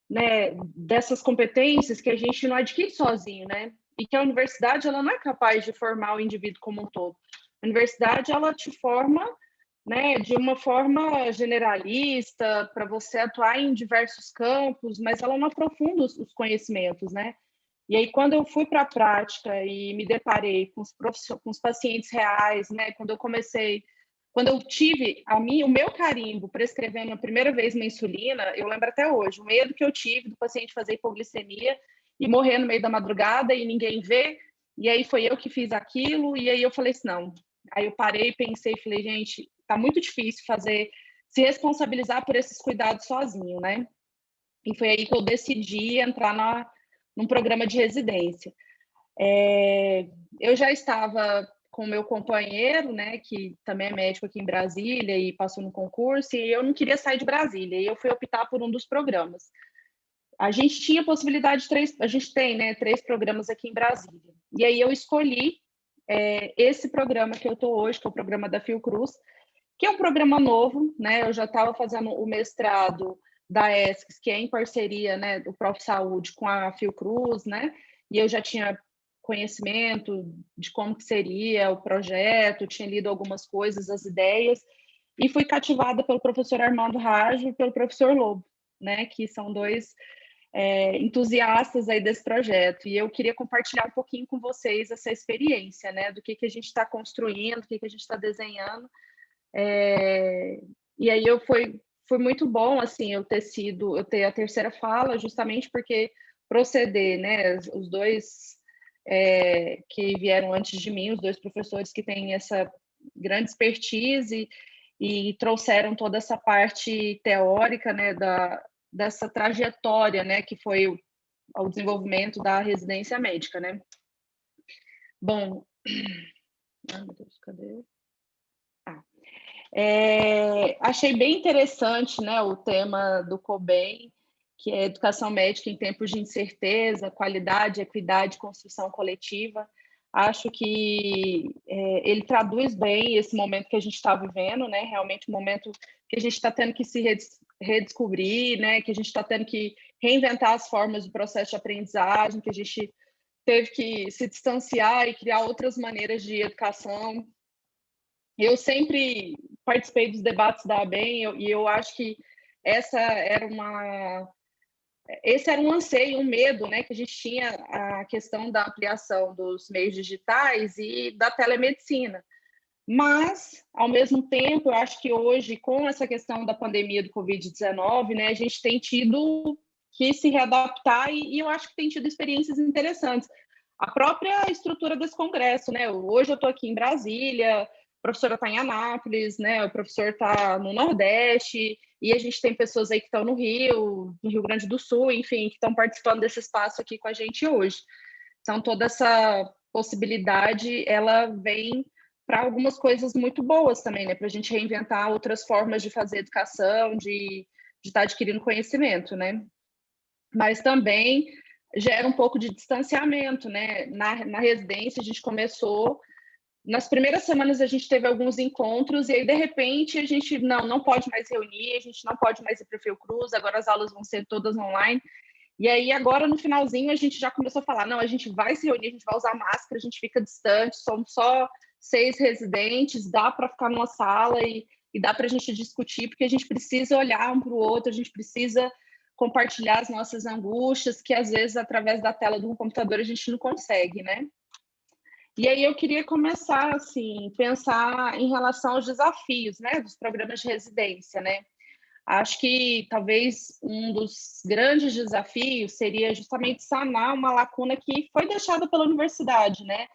né, dessas competências que a gente não adquire sozinho, né? E que a universidade ela não é capaz de formar o indivíduo como um todo. A universidade ela te forma, né, de uma forma generalista para você atuar em diversos campos, mas ela não aprofunda os conhecimentos, né? E aí quando eu fui para a prática e me deparei com os pacientes reais, né, quando eu tive o meu carimbo prescrevendo a primeira vez uma insulina, eu lembro até hoje, o medo que eu tive do paciente fazer hipoglicemia e morrer no meio da madrugada e ninguém vê, e aí foi eu que fiz aquilo, e aí eu falei assim, não. Aí eu parei, pensei, falei, gente, tá muito difícil se responsabilizar por esses cuidados sozinho, né? E foi aí que eu decidi entrar num programa de residência. Eu já estava com o meu companheiro, né, que também é médico aqui em Brasília e passou no concurso, e eu não queria sair de Brasília, e eu fui optar por um dos programas. A gente tinha possibilidade de a gente tem, né, 3 programas aqui em Brasília. E aí eu escolhi esse programa que eu estou hoje, que é o programa da Fiocruz, que é um programa novo, né? Eu já estava fazendo o mestrado da ESCS, que é em parceria, né, do Prof. Saúde com a Fiocruz, né? E eu já tinha conhecimento de como que seria o projeto, tinha lido algumas coisas, as ideias, e fui cativada pelo professor Armando Raggio e pelo professor Lobo, né? Que são 2 entusiastas aí desse projeto, e eu queria compartilhar um pouquinho com vocês essa experiência, né, do que a gente está construindo, do que a gente está desenhando, e aí foi muito bom, assim, eu ter a terceira fala, justamente porque proceder, né, os 2 que vieram antes de mim, os 2 professores que têm essa grande expertise e trouxeram toda essa parte teórica, né, dessa trajetória, né, que foi o desenvolvimento da residência médica, né? Bom, ai meu Deus, cadê? Achei bem interessante, né, o tema do COBEM, que é educação médica em tempos de incerteza, qualidade, equidade, construção coletiva. Acho que ele traduz bem esse momento que a gente está vivendo, né? Realmente um momento que a gente está tendo que se redescobrir, né? Que a gente está tendo que reinventar as formas do processo de aprendizagem, que a gente teve que se distanciar e criar outras maneiras de educação. Eu sempre participei dos debates da ABEM e eu acho que esse era um anseio, um medo, né, que a gente tinha, a questão da ampliação dos meios digitais e da telemedicina. Mas, ao mesmo tempo, eu acho que hoje, com essa questão da pandemia do Covid-19, né, a gente tem tido que se readaptar e eu acho que tem tido experiências interessantes. A própria estrutura desse congresso, né? Hoje eu estou aqui em Brasília, a professora está em Anápolis, né? O professor está no Nordeste, e a gente tem pessoas aí que estão no Rio Grande do Sul, enfim, que estão participando desse espaço aqui com a gente hoje. Então, toda essa possibilidade, ela vem para algumas coisas muito boas também, né? Para a gente reinventar outras formas de fazer educação, de estar adquirindo conhecimento, né? Mas também gera um pouco de distanciamento, né? Na residência, a gente começou... Nas primeiras semanas, a gente teve alguns encontros, e aí, de repente, a gente não pode mais reunir, a gente não pode mais ir para o Fiocruz, agora as aulas vão ser todas online. E aí, agora, no finalzinho, a gente já começou a falar, não, a gente vai se reunir, a gente vai usar máscara, a gente fica distante, somos só 6 residentes, dá para ficar numa sala e dá para a gente discutir, porque a gente precisa olhar um para o outro, a gente precisa compartilhar as nossas angústias, que às vezes, através da tela do computador, a gente não consegue, né? E aí eu queria começar, assim, pensar em relação aos desafios, né, dos programas de residência, né? Acho que talvez um dos grandes desafios seria justamente sanar uma lacuna que foi deixada pela universidade, né?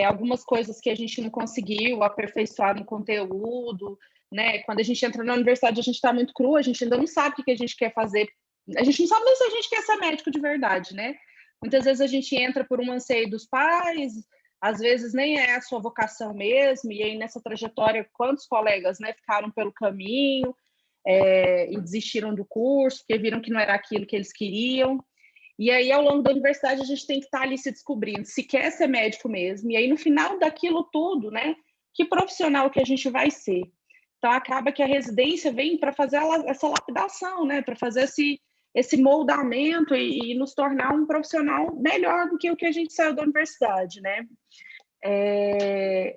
Algumas coisas que a gente não conseguiu aperfeiçoar no conteúdo, né? Quando a gente entra na universidade, a gente está muito cru, a gente ainda não sabe o que a gente quer fazer, a gente não sabe nem se a gente quer ser médico de verdade, né? Muitas vezes a gente entra por um anseio dos pais, às vezes nem é a sua vocação mesmo, e aí nessa trajetória, quantos colegas, né, ficaram pelo caminho, e desistiram do curso, porque viram que não era aquilo que eles queriam. E aí, ao longo da universidade, a gente tem que estar ali se descobrindo se quer ser médico mesmo. E aí, no final daquilo tudo, né, que profissional que a gente vai ser. Então, acaba que a residência vem para fazer essa lapidação, né, para fazer esse moldamento e nos tornar um profissional melhor do que o que a gente saiu da universidade, né?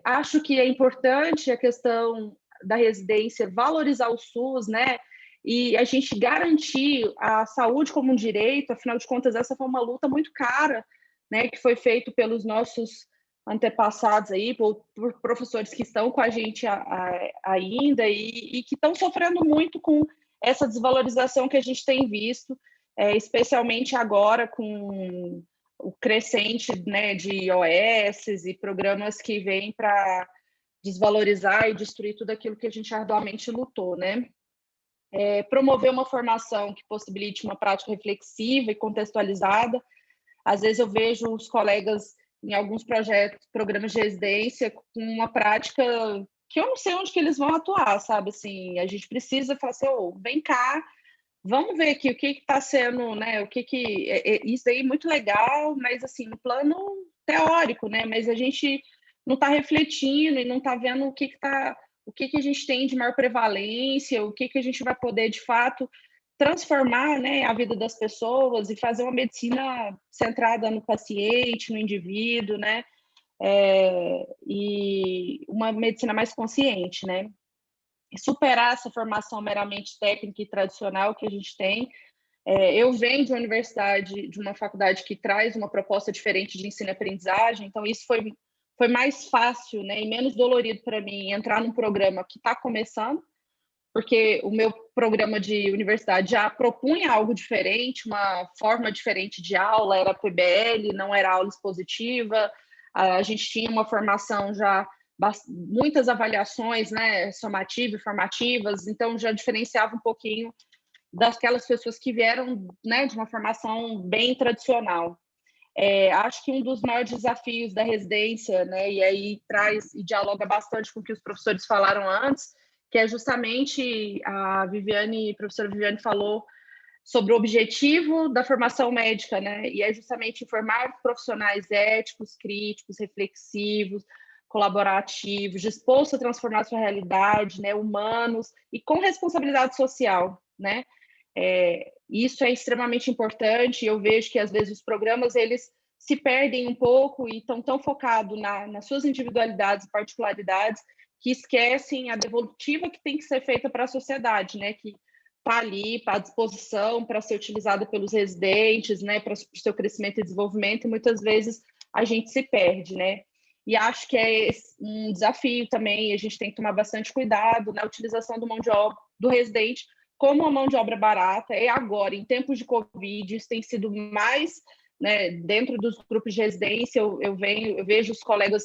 Acho que é importante a questão da residência valorizar o SUS, né? E a gente garantir a saúde como um direito, afinal de contas, essa foi uma luta muito cara, né? Que foi feito pelos nossos antepassados aí, por professores que estão com a gente ainda e que estão sofrendo muito com essa desvalorização que a gente tem visto, especialmente agora com o crescente, né, de OS e programas que vêm para desvalorizar e destruir tudo aquilo que a gente arduamente lutou, né? Promover uma formação que possibilite uma prática reflexiva e contextualizada. Às vezes eu vejo os colegas em alguns programas de residência com uma prática que eu não sei onde que eles vão atuar, sabe? Assim, a gente precisa falar assim, vem cá, vamos ver aqui o que está sendo, né? O que isso aí é muito legal, mas assim, no plano teórico, né? Mas a gente não está refletindo e não está vendo o que a gente tem de maior prevalência, o que a gente vai poder de fato transformar, né, a vida das pessoas e fazer uma medicina centrada no paciente, no indivíduo, né? E uma medicina mais consciente, né? Superar essa formação meramente técnica e tradicional que a gente tem. Eu venho de uma universidade, de uma faculdade que traz uma proposta diferente de ensino e aprendizagem, então isso foi mais fácil, né, e menos dolorido para mim entrar num programa que está começando, porque o meu programa de universidade já propunha algo diferente, uma forma diferente de aula, era PBL, não era aula expositiva, a gente tinha uma formação já, muitas avaliações, né, somativas e formativas, então já diferenciava um pouquinho daquelas pessoas que vieram, né, de uma formação bem tradicional. Acho que um dos maiores desafios da residência, né, e aí traz e dialoga bastante com o que os professores falaram antes, que é justamente a professora Viviane falou sobre o objetivo da formação médica, né, e é justamente formar profissionais éticos, críticos, reflexivos, colaborativos, dispostos a transformar a sua realidade, né, humanos e com responsabilidade social, né. Isso é extremamente importante. Eu vejo que às vezes os programas eles se perdem um pouco e estão tão focados nas suas individualidades e particularidades que esquecem a devolutiva que tem que ser feita para a sociedade, né? Que está ali à disposição para ser utilizada pelos residentes, né? Para o seu crescimento e desenvolvimento, e muitas vezes a gente se perde, né? E acho que é um desafio também, a gente tem que tomar bastante cuidado na utilização do mão de obra do residente como uma mão de obra barata. Agora, em tempos de Covid, isso tem sido mais, né, dentro dos grupos de residência, eu vejo os colegas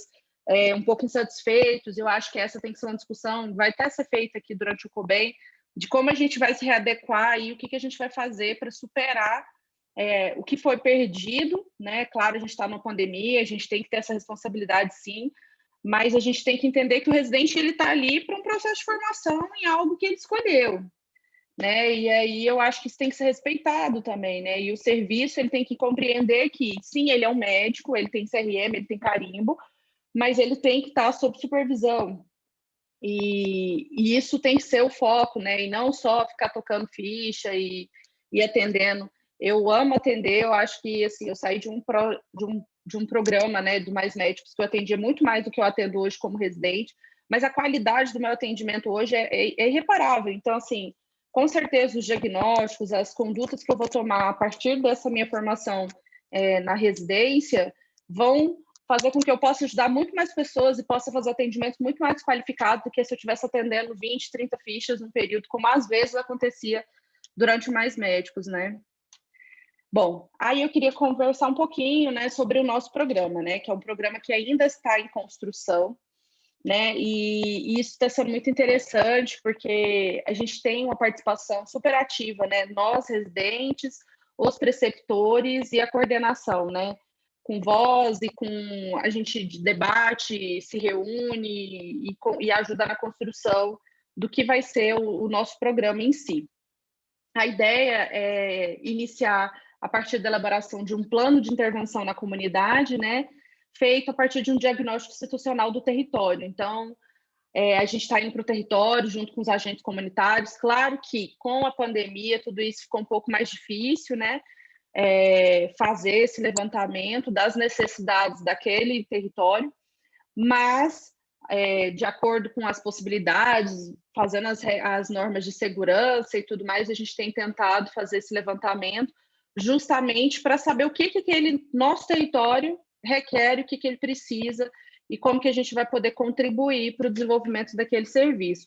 um pouco insatisfeitos. Eu acho que essa tem que ser uma discussão, vai até ser feita aqui durante o COBEM, de como a gente vai se readequar e o que a gente vai fazer para superar o que foi perdido, né? Claro, a gente está numa pandemia, a gente tem que ter essa responsabilidade, sim, mas a gente tem que entender que o residente ele está ali para um processo de formação em algo que ele escolheu, né? E aí eu acho que isso tem que ser respeitado também, né? E o serviço ele tem que compreender que, sim, ele é um médico, ele tem CRM, ele tem carimbo, mas ele tem que estar sob supervisão. E isso tem que ser o foco, né? E não só ficar tocando ficha e atendendo. Eu amo atender, eu acho que assim, eu saí de um programa, né, do Mais Médicos, que eu atendia muito mais do que eu atendo hoje como residente, mas a qualidade do meu atendimento hoje é irreparável. Então, assim, com certeza os diagnósticos, as condutas que eu vou tomar a partir dessa minha formação na residência vão fazer com que eu possa ajudar muito mais pessoas e possa fazer atendimentos muito mais qualificados do que se eu estivesse atendendo 20, 30 fichas num período, como às vezes acontecia durante o Mais Médicos, né? Bom, aí eu queria conversar um pouquinho, né, sobre o nosso programa, né, que é um programa que ainda está em construção, né, e isso está sendo muito interessante porque a gente tem uma participação super ativa, né, nós residentes, os preceptores e a coordenação, né, com voz e com a gente debate, se reúne e ajuda na construção do que vai ser o nosso programa em si. A ideia é iniciar a partir da elaboração de um plano de intervenção na comunidade, né, feito a partir de um diagnóstico institucional do território. Então, a gente está indo para o território junto com os agentes comunitários. Claro que com a pandemia tudo isso ficou um pouco mais difícil, né, fazer esse levantamento das necessidades daquele território, mas de acordo com as possibilidades, fazendo as normas de segurança e tudo mais, a gente tem tentado fazer esse levantamento justamente para saber o que aquele nosso território requer, o que ele precisa e como que a gente vai poder contribuir para o desenvolvimento daquele serviço.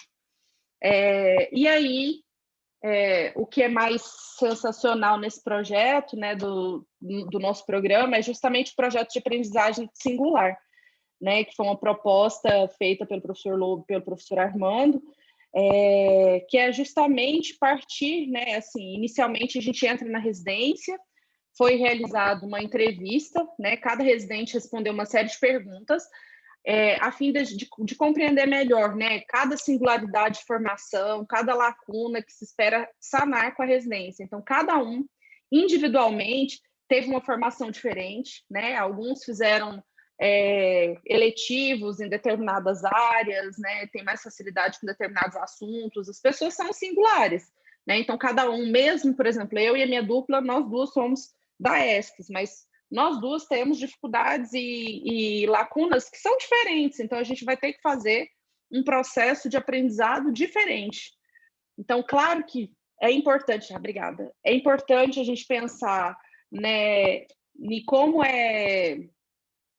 E aí, o que é mais sensacional nesse projeto, né, do nosso programa, é justamente o projeto de aprendizagem singular, né, que foi uma proposta feita pelo professor Lobo, pelo professor Armando, que é justamente partir, né, assim, inicialmente a gente entra na residência, foi realizada uma entrevista, né, cada residente respondeu uma série de perguntas, a fim de compreender melhor, né, cada singularidade de formação, cada lacuna que se espera sanar com a residência. Então, cada um, individualmente, teve uma formação diferente, né, alguns fizeram eletivos em determinadas áreas, né, tem mais facilidade com determinados assuntos, as pessoas são singulares, né, então cada um, mesmo, por exemplo, eu e a minha dupla, nós duas somos da ESCS, mas nós duas temos dificuldades e lacunas que são diferentes, então a gente vai ter que fazer um processo de aprendizado diferente. Então, claro que é importante, obrigada, é importante a gente pensar, né, em como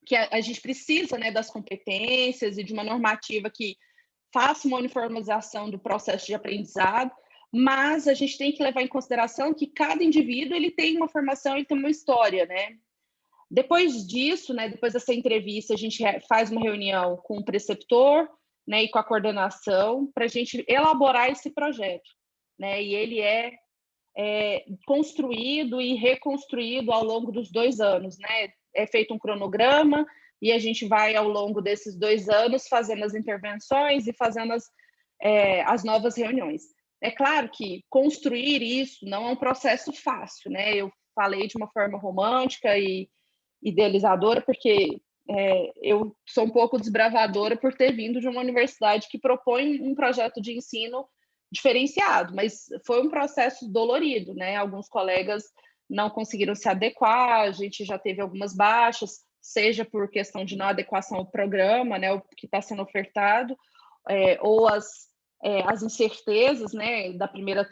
que a gente precisa, né, das competências e de uma normativa que faça uma uniformização do processo de aprendizado, mas a gente tem que levar em consideração que cada indivíduo ele tem uma formação, ele tem uma história, né? Depois disso, né, depois dessa entrevista, a gente faz uma reunião com o preceptor, né, e com a coordenação para a gente elaborar esse projeto, né? E ele é construído e reconstruído ao longo dos 2 anos, né? É feito um cronograma e a gente vai, ao longo desses 2 anos, fazendo as intervenções e fazendo as novas reuniões. É claro que construir isso não é um processo fácil, né? Eu falei de uma forma romântica e idealizadora, porque eu sou um pouco desbravadora por ter vindo de uma universidade que propõe um projeto de ensino diferenciado, mas foi um processo dolorido, né? Alguns colegas não conseguiram se adequar, a gente já teve algumas baixas, seja por questão de não adequação ao programa, né, o que está sendo ofertado, ou as incertezas, né,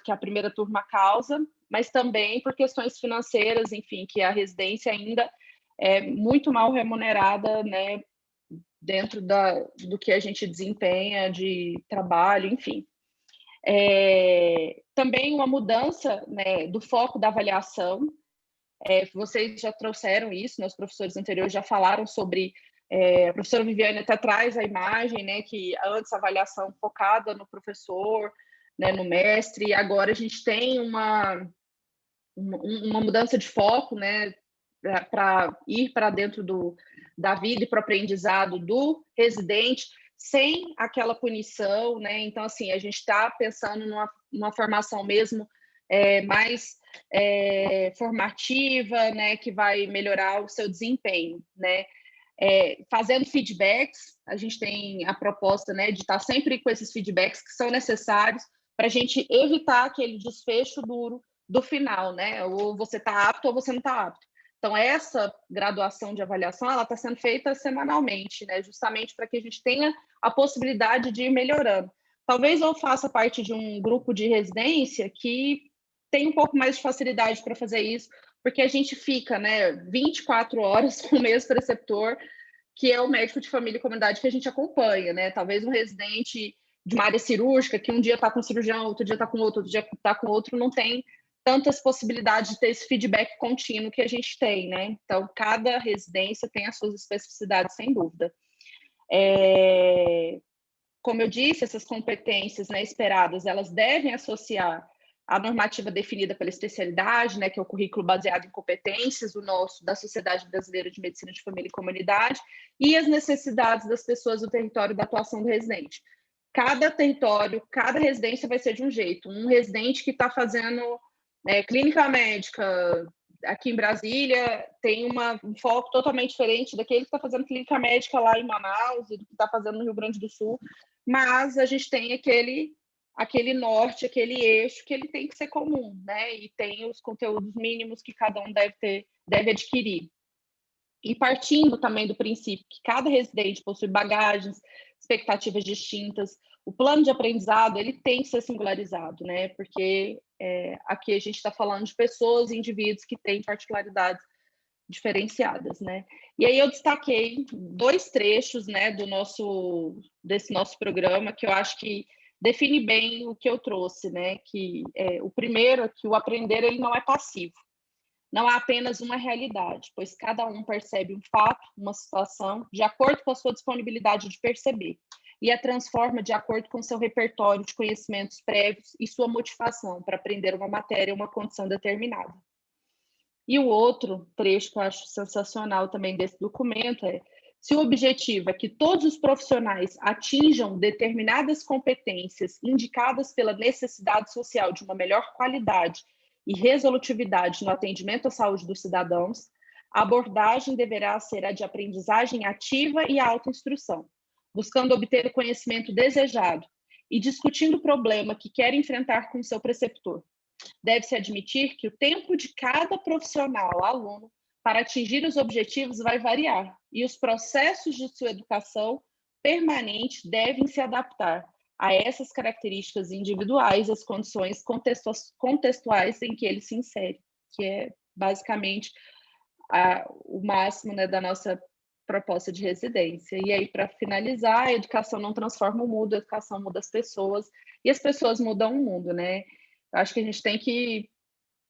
que a primeira turma causa, mas também por questões financeiras, enfim, que a residência ainda é muito mal remunerada, né, dentro do que a gente desempenha de trabalho, enfim. Também uma mudança, né, do foco da avaliação. Vocês já trouxeram isso, né, os professores anteriores já falaram sobre, a professora Viviane até traz a imagem, né, que antes a avaliação focada no professor, né, no mestre, e agora a gente tem uma mudança de foco, né, para ir para dentro da vida e para o aprendizado do residente, sem aquela punição, né? Então, assim, a gente está pensando numa formação mesmo mais formativa, né? Que vai melhorar o seu desempenho, né? Fazendo feedbacks, a gente tem a proposta, né, de estar sempre com esses feedbacks que são necessários para a gente evitar aquele desfecho duro do final, né? Ou você está apto ou você não está apto. Então, essa graduação de avaliação, ela está sendo feita semanalmente, né? Justamente para que a gente tenha a possibilidade de ir melhorando. Talvez eu faça parte de um grupo de residência que tem um pouco mais de facilidade para fazer isso, porque a gente fica, né, 24 horas com o mesmo preceptor, que é o médico de família e comunidade que a gente acompanha, né? Talvez um residente de uma área cirúrgica, que um dia está com um cirurgião, outro dia está com outro dia está com outro, não tem tantas possibilidades de ter esse feedback contínuo que a gente tem, né? Então, cada residência tem as suas especificidades, sem dúvida. Como eu disse, essas competências, né, esperadas, elas devem associar a normativa definida pela especialidade, né, que é o currículo baseado em competências do da Sociedade Brasileira de Medicina de Família e Comunidade, e as necessidades das pessoas do território da atuação do residente. Cada território, cada residência vai ser de um jeito. Um residente que está fazendo clínica médica aqui em Brasília tem um foco totalmente diferente daquele que está fazendo clínica médica lá em Manaus e do que está fazendo no Rio Grande do Sul, mas a gente tem aquele norte, aquele eixo que ele tem que ser comum, né? E tem os conteúdos mínimos que cada um deve adquirir. E partindo também do princípio que cada residente possui bagagens, expectativas distintas, o plano de aprendizado ele tem que ser singularizado, né? Porque aqui a gente está falando de pessoas e indivíduos que têm particularidades diferenciadas, né? E aí eu destaquei 2 trechos, né, desse nosso programa que eu acho que define bem o que eu trouxe, né? Que o primeiro é que o aprender ele não é passivo. Não há apenas uma realidade, pois cada um percebe um fato, uma situação, de acordo com a sua disponibilidade de perceber, e a transforma de acordo com seu repertório de conhecimentos prévios e sua motivação para aprender uma matéria ou uma condição determinada. E o outro trecho que eu acho sensacional também desse documento é: se o objetivo é que todos os profissionais atinjam determinadas competências indicadas pela necessidade social de uma melhor qualidade e resolutividade no atendimento à saúde dos cidadãos, a abordagem deverá ser a de aprendizagem ativa e autoinstrução, buscando obter o conhecimento desejado e discutindo o problema que quer enfrentar com seu preceptor. Deve-se admitir que o tempo de cada profissional, aluno, para atingir os objetivos vai variar, e os processos de sua educação permanente devem se adaptar a essas características individuais, as condições contextuais em que ele se insere, que é basicamente o máximo, né, da nossa proposta de residência. E aí, para finalizar, a educação não transforma o mundo, a educação muda as pessoas, e as pessoas mudam o mundo, né? Acho que a gente tem que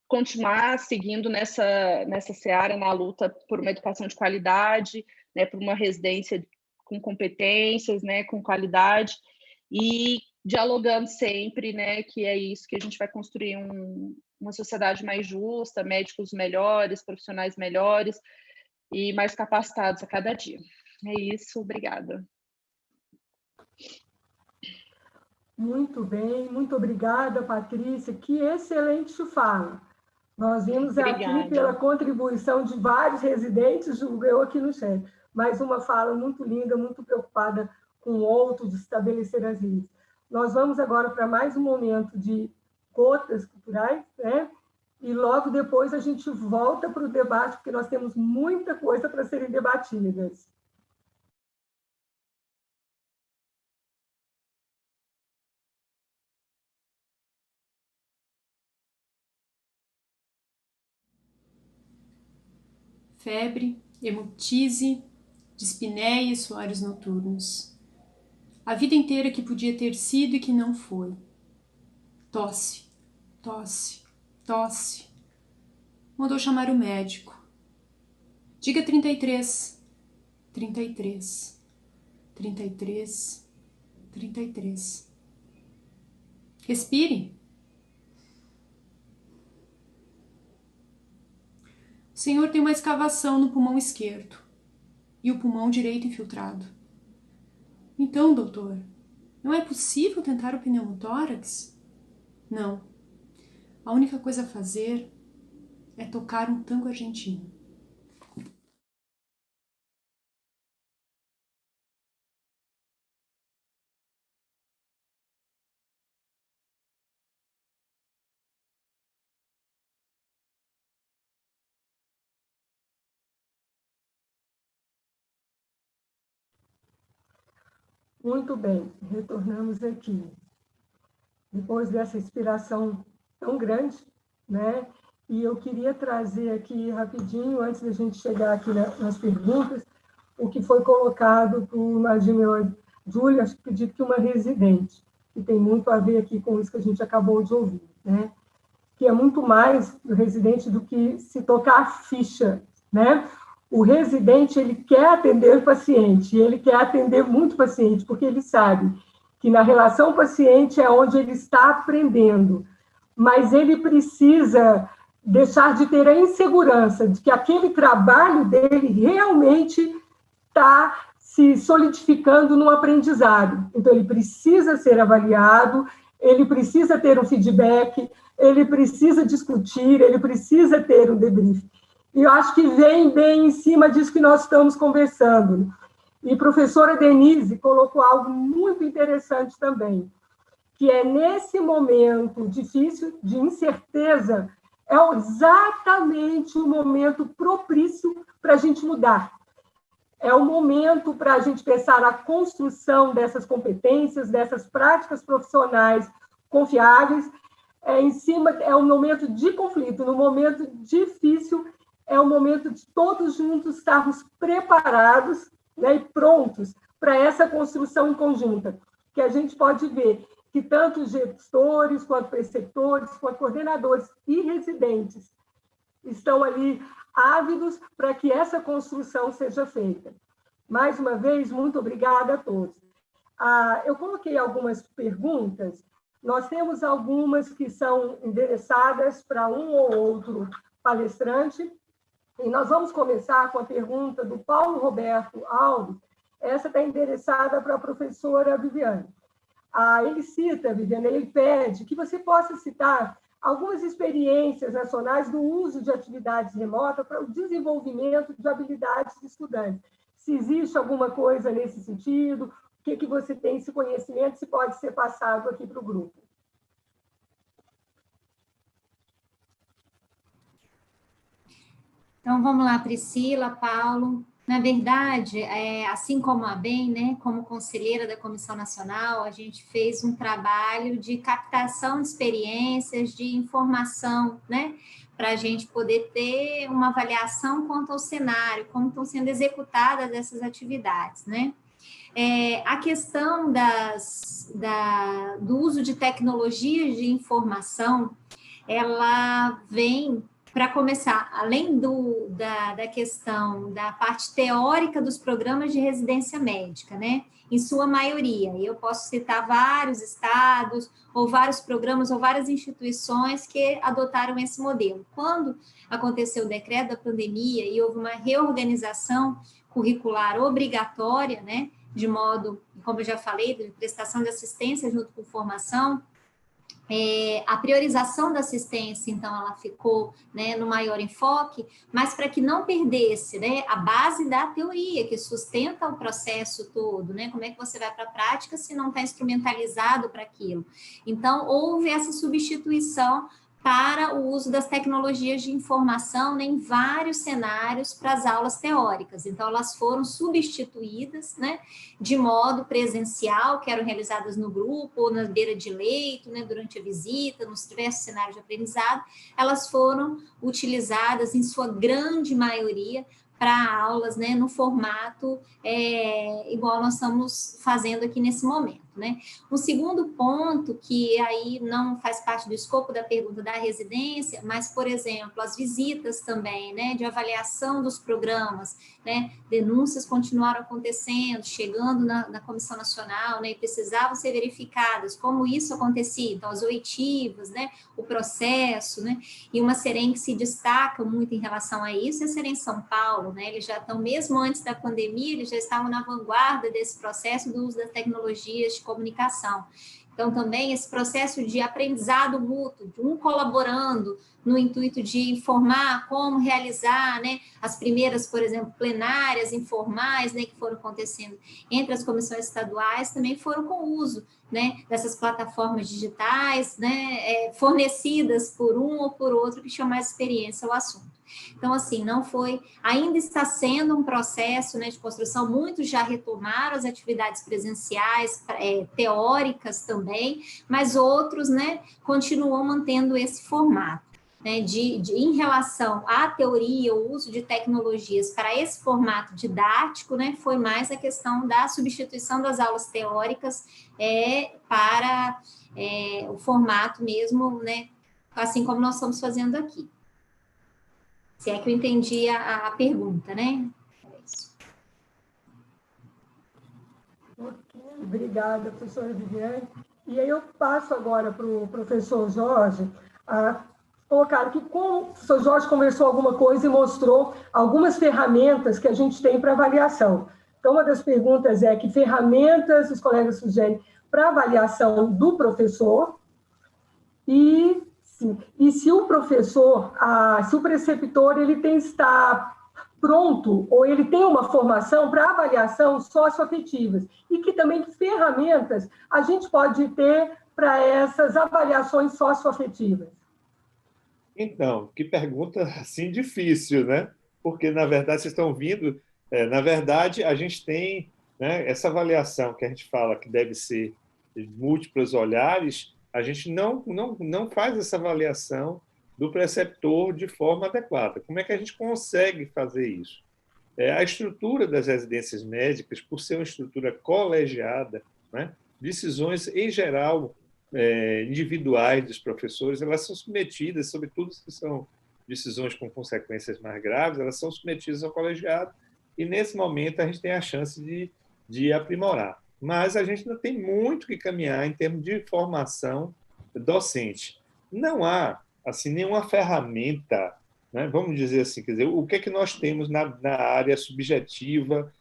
continuar seguindo nessa seara, na luta por uma educação de qualidade, né, por uma residência com competências, né, com qualidade, e dialogando sempre, né, que é isso que a gente vai construir uma sociedade mais justa, médicos melhores, profissionais melhores e mais capacitados a cada dia. É isso, obrigada.
Muito bem, muito obrigada, Patrícia. Que excelente fala. Nós vimos aqui pela contribuição de vários residentes, julgo eu aqui no chat, mas uma fala muito linda, muito preocupada com o outro, de estabelecer as leis. Nós vamos agora para mais um momento de cotas culturais, né? E logo depois a gente volta para o debate, porque nós temos muita coisa para serem debatidas.
Febre, hemoptise, dispneia e suores noturnos. A vida inteira que podia ter sido e que não foi. Tosse, tosse, tosse. Mandou chamar o médico. Diga 33, 33, 33, 33. Respire. O senhor tem uma escavação no pulmão esquerdo e o pulmão direito infiltrado. Então, doutor, não é possível tentar o pneumotórax? Não. A única coisa a fazer é tocar um tango argentino.
Muito bem, retornamos aqui. Depois dessa inspiração tão grande, né? E eu queria trazer aqui rapidinho, antes da gente chegar aqui nas perguntas, o que foi colocado por, imagino eu, Júlia, acredito que uma residente, que tem muito a ver aqui com isso que a gente acabou de ouvir, né? Que é muito mais do residente do que se tocar a ficha, né? O residente, ele quer atender o paciente, ele quer atender muito o paciente, porque ele sabe que na relação paciente é onde ele está aprendendo, mas ele precisa deixar de ter a insegurança de que aquele trabalho dele realmente está se solidificando no aprendizado. Então, ele precisa ser avaliado, ele precisa ter um feedback, ele precisa discutir, ele precisa ter um debrief. E eu acho que vem bem em cima disso que nós estamos conversando. E a professora Denise colocou algo muito interessante também, que é nesse momento difícil, de incerteza, é exatamente o momento propício para a gente mudar. É o momento para a gente pensar a construção dessas competências, dessas práticas profissionais confiáveis. É um momento de conflito, no momento difícil, é o momento de todos juntos estarmos preparados, né, e prontos para essa construção em conjunta, que a gente pode ver que tanto gestores, quanto preceptores, quanto coordenadores e residentes estão ali ávidos para que essa construção seja feita. Mais uma vez, muito obrigada a todos. Eu coloquei algumas perguntas, nós temos algumas que são endereçadas para um ou outro palestrante, e nós vamos começar com a pergunta do Paulo Roberto Alves. Essa está endereçada para a professora Viviane. Ele cita, Viviane, ele pede que você possa citar algumas experiências nacionais do uso de atividades remotas para o desenvolvimento de habilidades de estudantes. Se existe alguma coisa nesse sentido, o que você tem esse conhecimento, se pode ser passado aqui para o grupo.
Então, vamos lá, Priscila, Paulo. Na verdade, assim como a BEM, né, como conselheira da Comissão Nacional, a gente fez um trabalho de captação de experiências, de informação, né, para a gente poder ter uma avaliação quanto ao cenário, como estão sendo executadas essas atividades, né. A questão do uso de tecnologias de informação, ela vem para começar, além da questão da parte teórica dos programas de residência médica, né? Em sua maioria, eu posso citar vários estados, ou vários programas, ou várias instituições que adotaram esse modelo. Quando aconteceu o decreto da pandemia e houve uma reorganização curricular obrigatória, né? De modo, como eu já falei, de prestação de assistência junto com formação, a priorização da assistência, então, ela ficou, né, no maior enfoque, mas para que não perdesse, né, a base da teoria, que sustenta o processo todo, né, como é que você vai para a prática se não está instrumentalizado para aquilo. Então, houve essa substituição para o uso das tecnologias de informação, né, em vários cenários para as aulas teóricas. Então, elas foram substituídas, né, de modo presencial, que eram realizadas no grupo, ou na beira de leito, né, durante a visita, nos diversos cenários de aprendizado, elas foram utilizadas, em sua grande maioria, para aulas, né, no formato igual nós estamos fazendo aqui nesse momento, né? Um segundo ponto, que aí não faz parte do escopo da pergunta da residência, mas, por exemplo, as visitas também, né, de avaliação dos programas, né, denúncias continuaram acontecendo, chegando na Comissão Nacional, né, e precisavam ser verificadas, como isso acontecia, então, as oitivas, né, o processo, né, e uma Serem que se destaca muito em relação a isso é a Serem São Paulo, né, eles já estão, mesmo antes da pandemia, eles já estavam na vanguarda desse processo do uso das tecnologias de comunicação. Então, também esse processo de aprendizado mútuo, de um colaborando no intuito de informar como realizar, né, as primeiras, por exemplo, plenárias informais, né, que foram acontecendo entre as comissões estaduais, também foram com o uso, né, dessas plataformas digitais, né, fornecidas por um ou por outro que tinham mais experiência ao assunto. Então, assim, não foi, ainda está sendo um processo, né, de construção, muitos já retomaram as atividades presenciais, teóricas também, mas outros, né, continuam mantendo esse formato. Né, em relação à teoria, o uso de tecnologias para esse formato didático, né, foi mais a questão da substituição das aulas teóricas para o formato mesmo, né, assim como nós estamos fazendo aqui. Se é que eu entendi a pergunta, né?
Obrigada, professora Viviane. E aí eu passo agora para o professor Jorge a colocar aqui como o professor Jorge conversou alguma coisa e mostrou algumas ferramentas que a gente tem para avaliação. Então, uma das perguntas é que ferramentas os colegas sugerem para avaliação do professor e se o professor, se o preceptor, ele tem que estar pronto, ou ele tem uma formação para avaliação socioafetivas, e que também ferramentas a gente pode ter para essas avaliações socioafetivas.
Então, que pergunta assim difícil, né? Porque, na verdade, vocês estão vindo, na verdade, a gente tem, né, essa avaliação que a gente fala que deve ser de múltiplos olhares, a gente não faz essa avaliação do preceptor de forma adequada. Como é que a gente consegue fazer isso? A estrutura das residências médicas, por ser uma estrutura colegiada, né, decisões, em geral, individuais dos professores, elas são submetidas, sobretudo se são decisões com consequências mais graves, elas são submetidas ao colegiado e, nesse momento, a gente tem a chance de aprimorar. Mas a gente ainda tem muito que caminhar em termos de formação docente. Não há assim, nenhuma ferramenta, né? Vamos dizer assim, quer dizer, o que é que nós temos na área subjetiva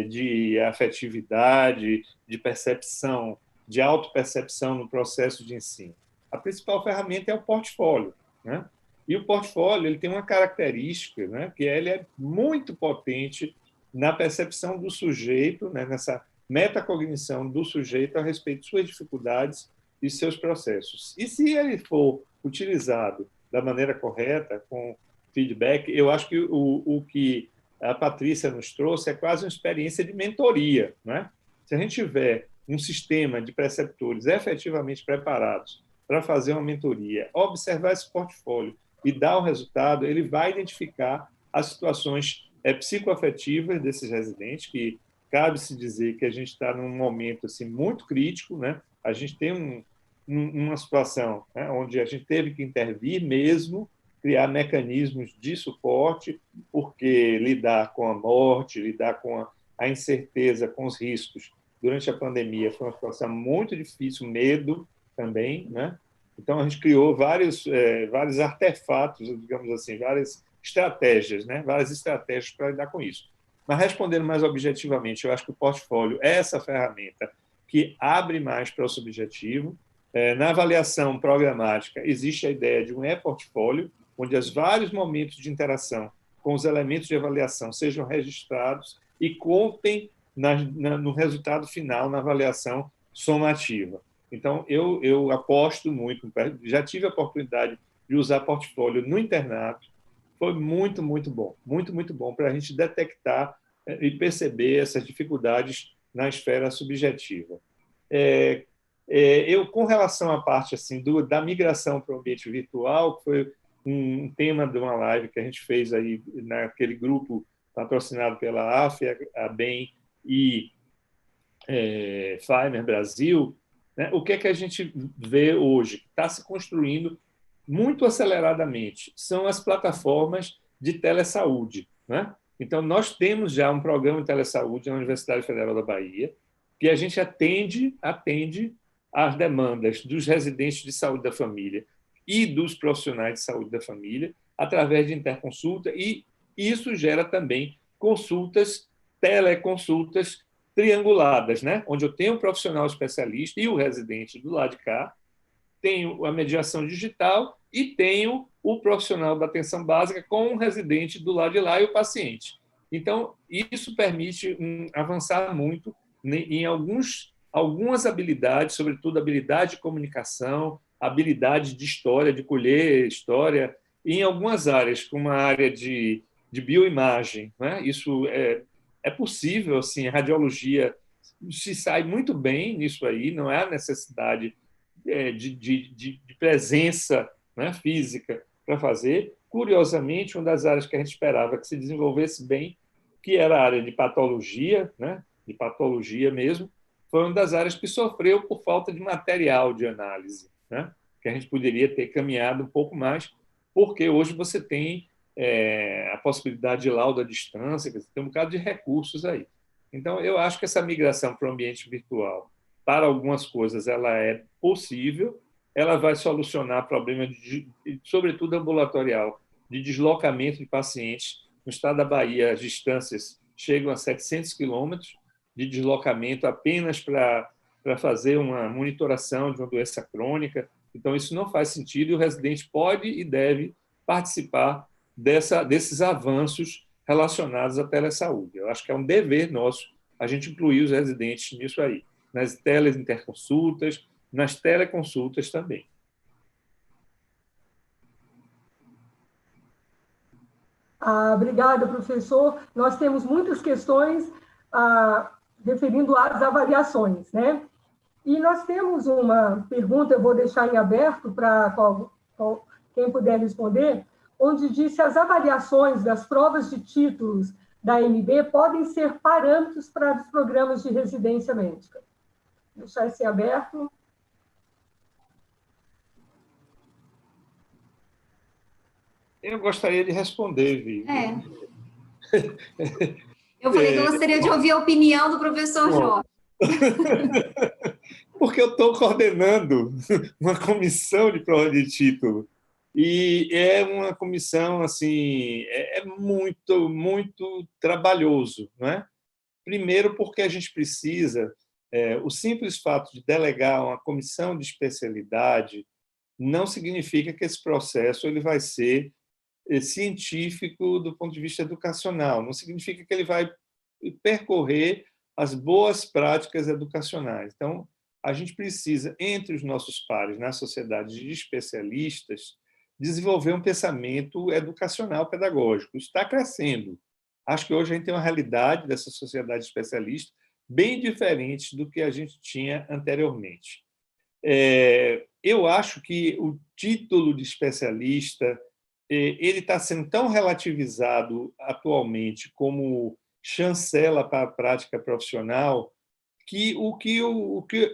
de afetividade, de percepção, de autopercepção no processo de ensino? A principal ferramenta é o portfólio, né? E o portfólio ele tem uma característica, né, que ele é muito potente na percepção do sujeito, né, nessa metacognição do sujeito a respeito de suas dificuldades e seus processos. E se ele for utilizado da maneira correta, com feedback, eu acho que o que a Patrícia nos trouxe é quase uma experiência de mentoria, né? Se a gente tiver um sistema de preceptores efetivamente preparados para fazer uma mentoria, observar esse portfólio e dar um resultado, ele vai identificar as situações psicoafetivas desses residentes, que cabe-se dizer que a gente está num momento assim, muito crítico, né? A gente tem uma situação, né, onde a gente teve que intervir mesmo, criar mecanismos de suporte, porque lidar com a morte, lidar com a incerteza, com os riscos durante a pandemia foi uma situação muito difícil, medo também, né? Então a gente criou vários artefatos, digamos assim, várias estratégias, né? Várias estratégias para lidar com isso. Mas respondendo mais objetivamente, eu acho que o portfólio é essa ferramenta que abre mais para o subjetivo. Na avaliação programática, existe a ideia de um e-portfólio, onde os vários momentos de interação com os elementos de avaliação sejam registrados e contem no resultado final, na avaliação somativa. Então, eu aposto muito, já tive a oportunidade de usar portfólio no internato, foi muito, muito bom, muito, muito bom para a gente detectar e perceber essas dificuldades na esfera subjetiva. Eu, com relação à parte assim, da migração para o ambiente virtual, que foi um tema de uma live que a gente fez aí naquele grupo patrocinado pela AFE, a BEM e Faimer Brasil, né? O que é que a gente vê hoje? Está se construindo muito aceleradamente. São as plataformas de telesaúde, né? Então, nós temos já um programa de telesaúde na Universidade Federal da Bahia, que a gente atende às demandas dos residentes de saúde da família e dos profissionais de saúde da família, através de interconsulta, e isso gera também teleconsultas trianguladas, né? Onde eu tenho um profissional especialista e o residente do lado de cá, tenho a mediação digital e tenho o profissional da atenção básica com o residente do lado de lá e o paciente. Então, isso permite avançar muito em algumas habilidades, sobretudo habilidade de comunicação, habilidade de história, de colher história, em algumas áreas, como a área de bioimagem, né? Isso é possível, assim, a radiologia se sai muito bem nisso aí, não há necessidade de presença, né, física para fazer. Curiosamente, uma das áreas que a gente esperava que se desenvolvesse bem, que era a área de patologia, né, de patologia mesmo, foi uma das áreas que sofreu por falta de material de análise, né, que a gente poderia ter caminhado um pouco mais, porque hoje você tem a possibilidade de laudo à distância, tem um bocado de recursos aí. Então, eu acho que essa migração para o ambiente virtual, para algumas coisas, ela é possível, ela vai solucionar problemas, sobretudo ambulatorial, de deslocamento de pacientes. No estado da Bahia, as distâncias chegam a 700 quilômetros de deslocamento apenas para fazer uma monitoração de uma doença crônica. Então, isso não faz sentido e o residente pode e deve participar desses avanços relacionados à telesaúde. Eu acho que é um dever nosso a gente incluir os residentes nisso aí, nas teleinterconsultas, nas teleconsultas também.
Obrigada, professor. Nós temos muitas questões referindo às avaliações, né? E nós temos uma pergunta, eu vou deixar em aberto para quem puder responder, onde diz se as avaliações das provas de títulos da AMB podem ser parâmetros para os programas de residência médica. Vou deixar esse aberto.
Eu gostaria de responder, Vivi.
Eu falei que eu gostaria de ouvir a opinião do professor Jorge.
Porque eu estou coordenando uma comissão de prova de título. E é uma comissão assim, muito, muito trabalhoso, não é? Primeiro, porque a gente precisa, o simples fato de delegar uma comissão de especialidade não significa que esse processo ele vai ser científico do ponto de vista educacional, não significa que ele vai percorrer as boas práticas educacionais. Então, a gente precisa, entre os nossos pares, na sociedade de especialistas, desenvolver um pensamento educacional pedagógico. Isso está crescendo. Acho que hoje a gente tem uma realidade dessa sociedade especialista bem diferente do que a gente tinha anteriormente. Eu acho que o título de especialista ele está sendo tão relativizado atualmente como chancela para a prática profissional que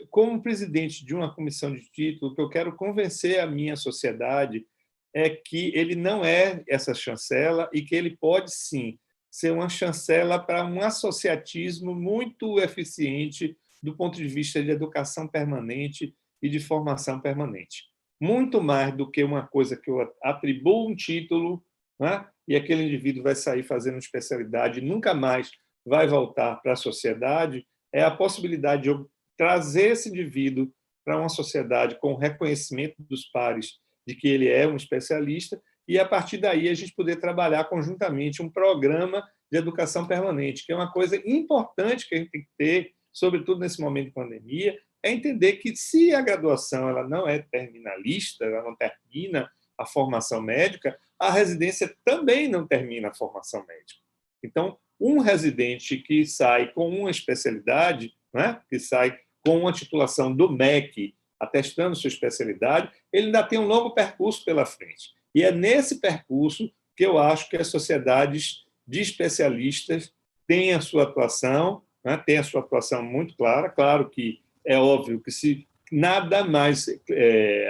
como presidente de uma comissão de título, o que eu quero convencer a minha sociedade é que ele não é essa chancela e que ele pode, sim, ser uma chancela para um associatismo muito eficiente do ponto de vista de educação permanente e de formação permanente. Muito mais do que uma coisa que eu atribuo um título, né, e aquele indivíduo vai sair fazendo especialidade e nunca mais vai voltar para a sociedade, é a possibilidade de eu trazer esse indivíduo para uma sociedade com reconhecimento dos pares de que ele é um especialista e, a partir daí, a gente poder trabalhar conjuntamente um programa de educação permanente, que é uma coisa importante que a gente tem que ter, sobretudo nesse momento de pandemia, é entender que, se a graduação ela não é terminalista, ela não termina a formação médica, a residência também não termina a formação médica. Então, um residente que sai com uma especialidade, né, que sai com uma titulação do MEC, atestando sua especialidade, ele ainda tem um longo percurso pela frente. E é nesse percurso que eu acho que as sociedades de especialistas têm a sua atuação, né, têm a sua atuação muito clara. Claro que é óbvio que se nada mais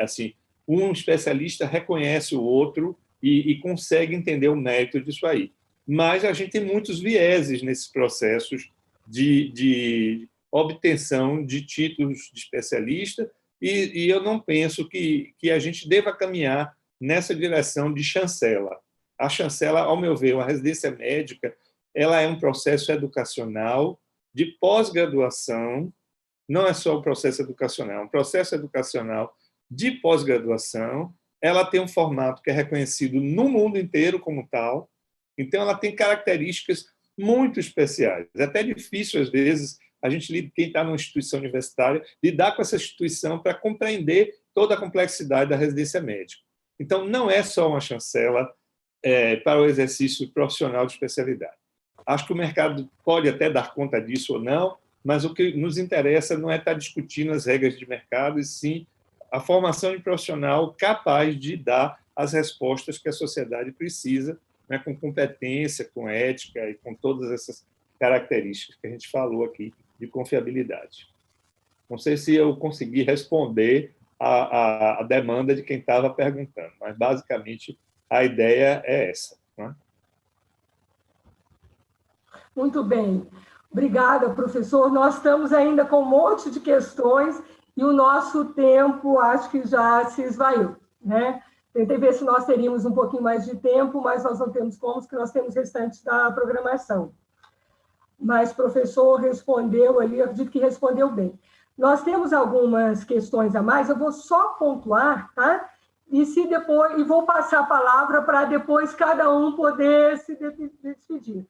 assim, um especialista reconhece o outro e consegue entender o mérito disso aí. Mas a gente tem muitos vieses nesses processos de obtenção de títulos de especialista e eu não penso que a gente deva caminhar nessa direção de chancela. A chancela, ao meu ver, a residência médica, ela é um processo educacional de pós-graduação, não é só um processo educacional, é um processo educacional de pós-graduação. Ela tem um formato que é reconhecido no mundo inteiro como tal, então ela tem características muito especiais. É até difícil, às vezes, a gente, quem está numa instituição universitária, lidar com essa instituição para compreender toda a complexidade da residência médica. Então, não é só uma chancela para o exercício profissional de especialidade. Acho que o mercado pode até dar conta disso ou não, mas o que nos interessa não é estar discutindo as regras de mercado, e sim a formação de profissional capaz de dar as respostas que a sociedade precisa, né, com competência, com ética e com todas essas características que a gente falou aqui de confiabilidade. Não sei se eu consegui responder a demanda de quem estava perguntando, mas, basicamente, a ideia é essa, né?
Muito bem. Obrigada, professor. Nós estamos ainda com um monte de questões e o nosso tempo, acho que já se esvaiu, né? Tentei ver se nós teríamos um pouquinho mais de tempo, mas nós não temos como, porque nós temos restantes da programação. Mas o professor respondeu ali, eu acredito que respondeu bem. Nós temos algumas questões a mais, eu vou só pontuar, tá? E vou passar a palavra para depois cada um poder se despedir.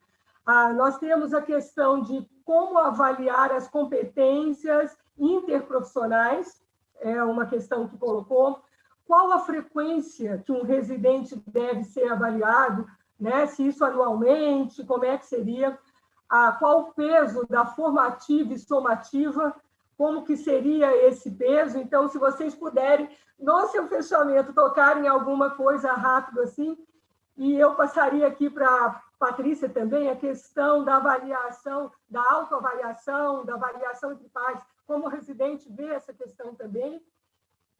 Nós temos a questão de como avaliar as competências interprofissionais, é uma questão que colocou. Qual a frequência que um residente deve ser avaliado, né? Se isso anualmente, como é que seria? Qual o peso da formativa e somativa? Como que seria esse peso? Então, se vocês puderem, no seu fechamento, tocarem alguma coisa rápido assim, e eu passaria aqui para Patrícia também a questão da avaliação, da autoavaliação, da avaliação entre pares, como o residente vê essa questão também.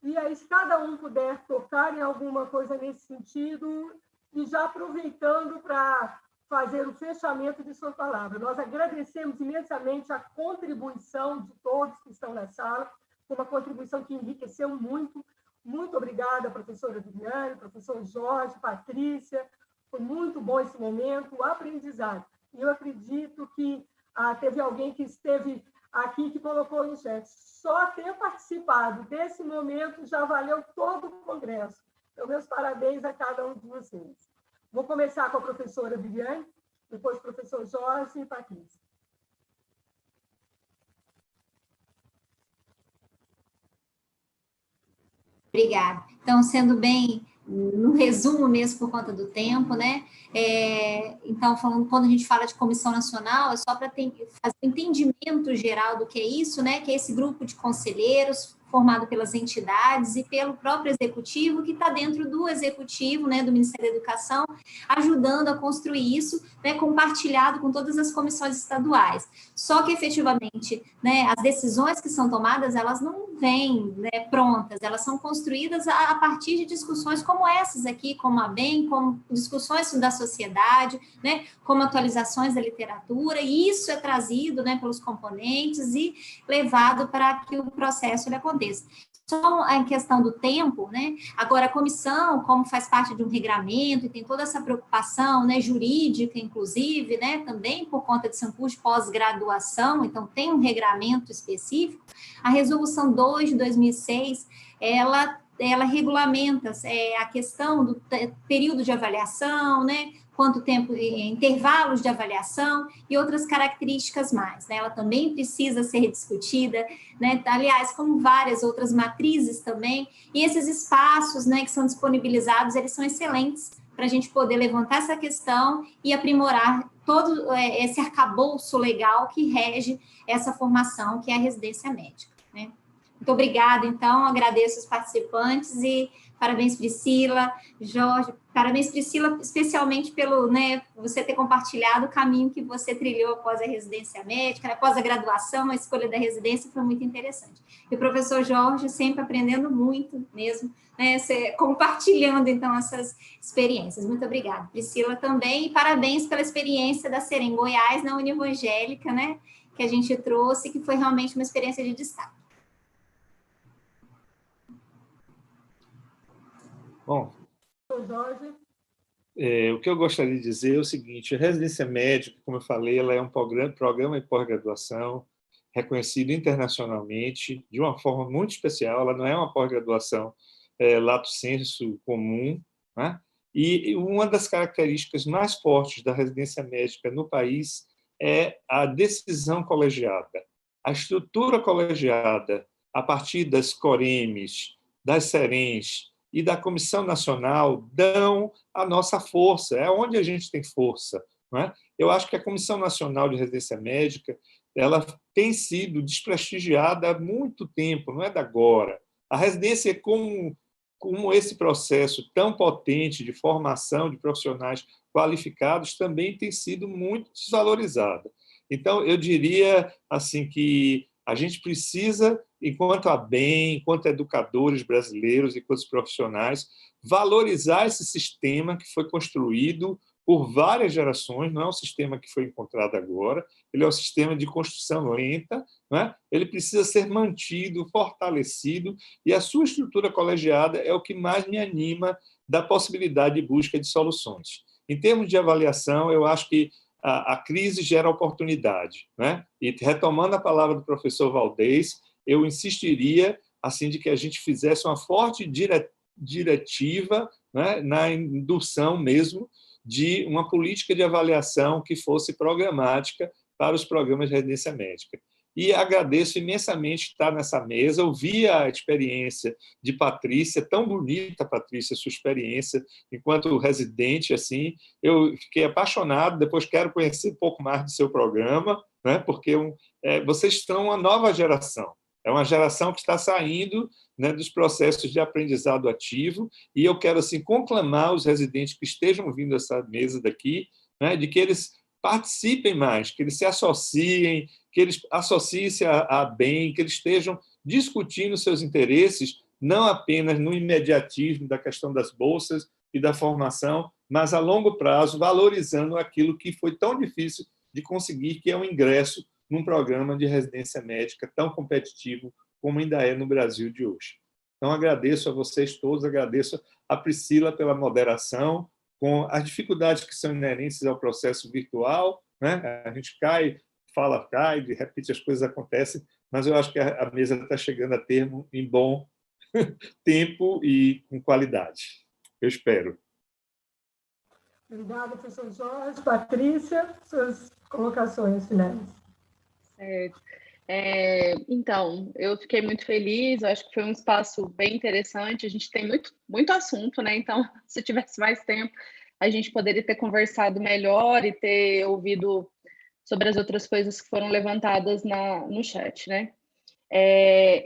E aí, se cada um puder tocar em alguma coisa nesse sentido, e já aproveitando para fazer o fechamento de sua palavra. Nós agradecemos imensamente a contribuição de todos que estão na sala, uma contribuição que enriqueceu muito. Muito obrigada, professora Viviane, professor Jorge, Patrícia. Foi muito bom esse momento, o aprendizado. E eu acredito que teve alguém que esteve aqui que colocou no chat. Só ter participado desse momento já valeu todo o congresso. Então, meus parabéns a cada um de vocês. Vou começar com a professora Viviane, depois o professor Jorge e Patrícia.
Obrigada. Então, sendo bem no resumo mesmo por conta do tempo, né? Então, falando, quando a gente fala de comissão nacional, é só para fazer um entendimento geral do que é isso, né? Que é esse grupo de conselheiros formado pelas entidades e pelo próprio executivo, que está dentro do executivo, né, do Ministério da Educação, ajudando a construir isso, né, compartilhado com todas as comissões estaduais. Só que, efetivamente, né, as decisões que são tomadas, elas não vêm, né, prontas, elas são construídas a partir de discussões como essas aqui, como a BEM, como discussões da sociedade, né, como atualizações da literatura, e isso é trazido, né, pelos componentes e levado para que o processo ele aconteça. Só a questão do tempo, né? Agora, a comissão, como faz parte de um regramento e tem toda essa preocupação, né, jurídica, inclusive, né, também por conta de seu curso de pós-graduação, então tem um regramento específico, a resolução 2 de 2006, ela regulamenta a questão do período de avaliação, né, quanto tempo, intervalos de avaliação e outras características mais, né? Ela também precisa ser discutida, né? Aliás, como várias outras matrizes também, e esses espaços, né, que são disponibilizados, eles são excelentes para a gente poder levantar essa questão e aprimorar todo esse arcabouço legal que rege essa formação, que é a residência médica, né? Muito obrigada, então, agradeço os participantes e parabéns, Priscila, Jorge, parabéns, Priscila, especialmente pelo, né, você ter compartilhado o caminho que você trilhou após a residência médica, após a graduação, a escolha da residência foi muito interessante. E o professor Jorge sempre aprendendo muito mesmo, né, compartilhando, então, essas experiências. Muito obrigada. Priscila também, e parabéns pela experiência da Serem em Goiás, na Univangélica, né, que a gente trouxe, que foi realmente uma experiência de destaque.
Bom, o que eu gostaria de dizer é o seguinte: a residência médica, como eu falei, ela é um programa de pós-graduação reconhecido internacionalmente de uma forma muito especial. Ela não é uma pós-graduação lato sensu comum, né? E uma das características mais fortes da residência médica no país é a decisão colegiada, a estrutura colegiada a partir das coremes, das serens, e da Comissão Nacional dão a nossa força, é onde a gente tem força. Não é? Eu acho que a Comissão Nacional de Residência Médica ela tem sido desprestigiada há muito tempo, não é de agora. A residência, como esse processo tão potente de formação de profissionais qualificados, também tem sido muito desvalorizada. Então, eu diria assim que a gente precisa, enquanto ABEM, enquanto educadores brasileiros, enquanto profissionais, valorizar esse sistema que foi construído por várias gerações, não é um sistema que foi encontrado agora, ele é um sistema de construção lenta, não é? Ele precisa ser mantido, fortalecido, e a sua estrutura colegiada é o que mais me anima da possibilidade de busca de soluções. Em termos de avaliação, eu acho que a crise gera oportunidade, né? E retomando a palavra do professor Valdez, eu insistiria assim de que a gente fizesse uma forte diretiva, né, na indução mesmo de uma política de avaliação que fosse programática para os programas de residência médica. E agradeço imensamente estar nessa mesa, ouvir a experiência de Patrícia, tão bonita, Patrícia, sua experiência enquanto residente, assim, eu fiquei apaixonado, depois quero conhecer um pouco mais do seu programa, né, porque vocês são uma nova geração, é uma geração que está saindo, né, dos processos de aprendizado ativo, e eu quero assim conclamar os residentes que estejam vindo a essa mesa daqui, né, de que eles participem mais, que eles se associem, que eles associem-se a bem, que eles estejam discutindo seus interesses, não apenas no imediatismo da questão das bolsas e da formação, mas a longo prazo, valorizando aquilo que foi tão difícil de conseguir, que é o ingresso num programa de residência médica tão competitivo como ainda é no Brasil de hoje. Então, agradeço a vocês todos, agradeço a Priscila pela moderação, com as dificuldades que são inerentes ao processo virtual, né? A gente cai, fala, cai, de repente as coisas acontecem, mas eu acho que a mesa está chegando a termo em bom tempo e com qualidade. Eu espero.
Obrigada, professor Jorge. Patrícia, suas colocações finais.
Certo. Então, eu fiquei muito feliz, eu acho que foi um espaço bem interessante, a gente tem muito assunto, né? Então, se tivesse mais tempo, a gente poderia ter conversado melhor e ter ouvido sobre as outras coisas que foram levantadas no chat, né?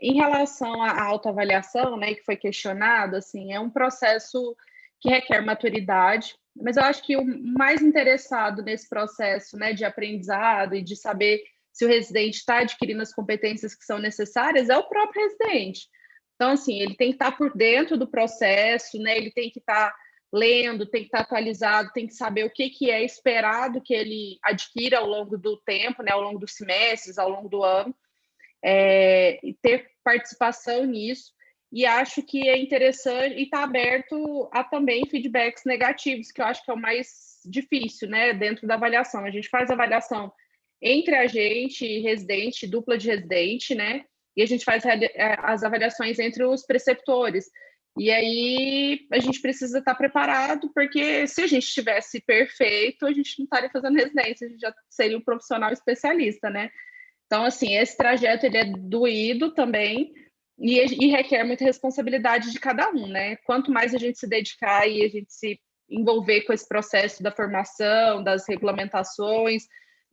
Em relação à autoavaliação, né, que foi questionado, assim, é um processo que requer maturidade, mas eu acho que o mais interessado nesse processo, né, de aprendizado e de saber se o residente está adquirindo as competências que são necessárias é o próprio residente. Então, assim, ele tem que estar por dentro do processo, né, ele tem que estar lendo, tem que estar atualizado, tem que saber o que é esperado que ele adquira ao longo do tempo, né, ao longo dos semestres, ao longo do ano, e ter participação nisso. E acho que é interessante e está aberto a também feedbacks negativos, que eu acho que é o mais difícil, né, dentro da avaliação. A gente faz avaliação entre a gente, residente, dupla de residente, né, e a gente faz as avaliações entre os preceptores. E aí a gente precisa estar preparado, porque se a gente estivesse perfeito, a gente não estaria fazendo residência, a gente já seria um profissional especialista, né? Então, assim, esse trajeto ele é doído também e requer muita responsabilidade de cada um, né? Quanto mais a gente se dedicar e a gente se envolver com esse processo da formação, das regulamentações,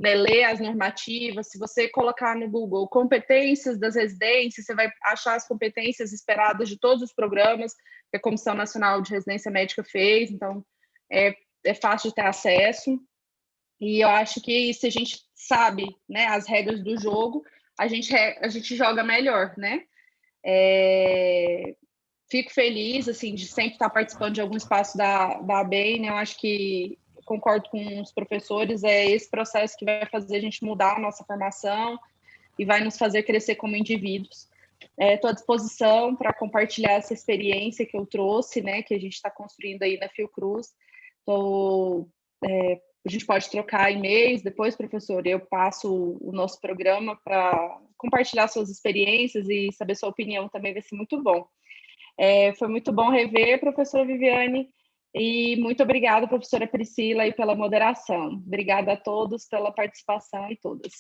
né, ler as normativas, se você colocar no Google competências das residências, você vai achar as competências esperadas de todos os programas que a Comissão Nacional de Residência Médica fez, então é fácil de ter acesso. E eu acho que se a gente sabe, né, as regras do jogo, a gente joga melhor, né? Fico feliz, assim, de sempre estar participando de algum espaço da ABEM, né? Eu acho que concordo com os professores, é esse processo que vai fazer a gente mudar a nossa formação e vai nos fazer crescer como indivíduos. Estou à disposição para compartilhar essa experiência que eu trouxe, né, que a gente está construindo aí na Fiocruz. A gente pode trocar e-mails depois, professor, eu passo o nosso programa para compartilhar suas experiências e saber sua opinião também, vai ser muito bom. Foi muito bom rever, professora Viviane, e muito obrigada, professora Priscila, aí, pela moderação. Obrigada a todos pela participação e todas.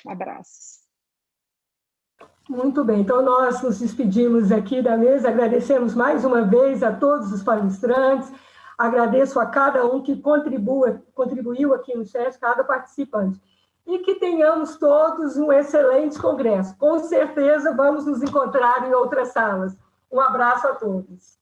Abraços.
Muito bem, então nós nos despedimos aqui da mesa, agradecemos mais uma vez a todos os palestrantes, agradeço a cada um que contribuiu aqui no SESC, cada participante, e que tenhamos todos um excelente congresso. Com certeza vamos nos encontrar em outras salas. Um abraço a todos.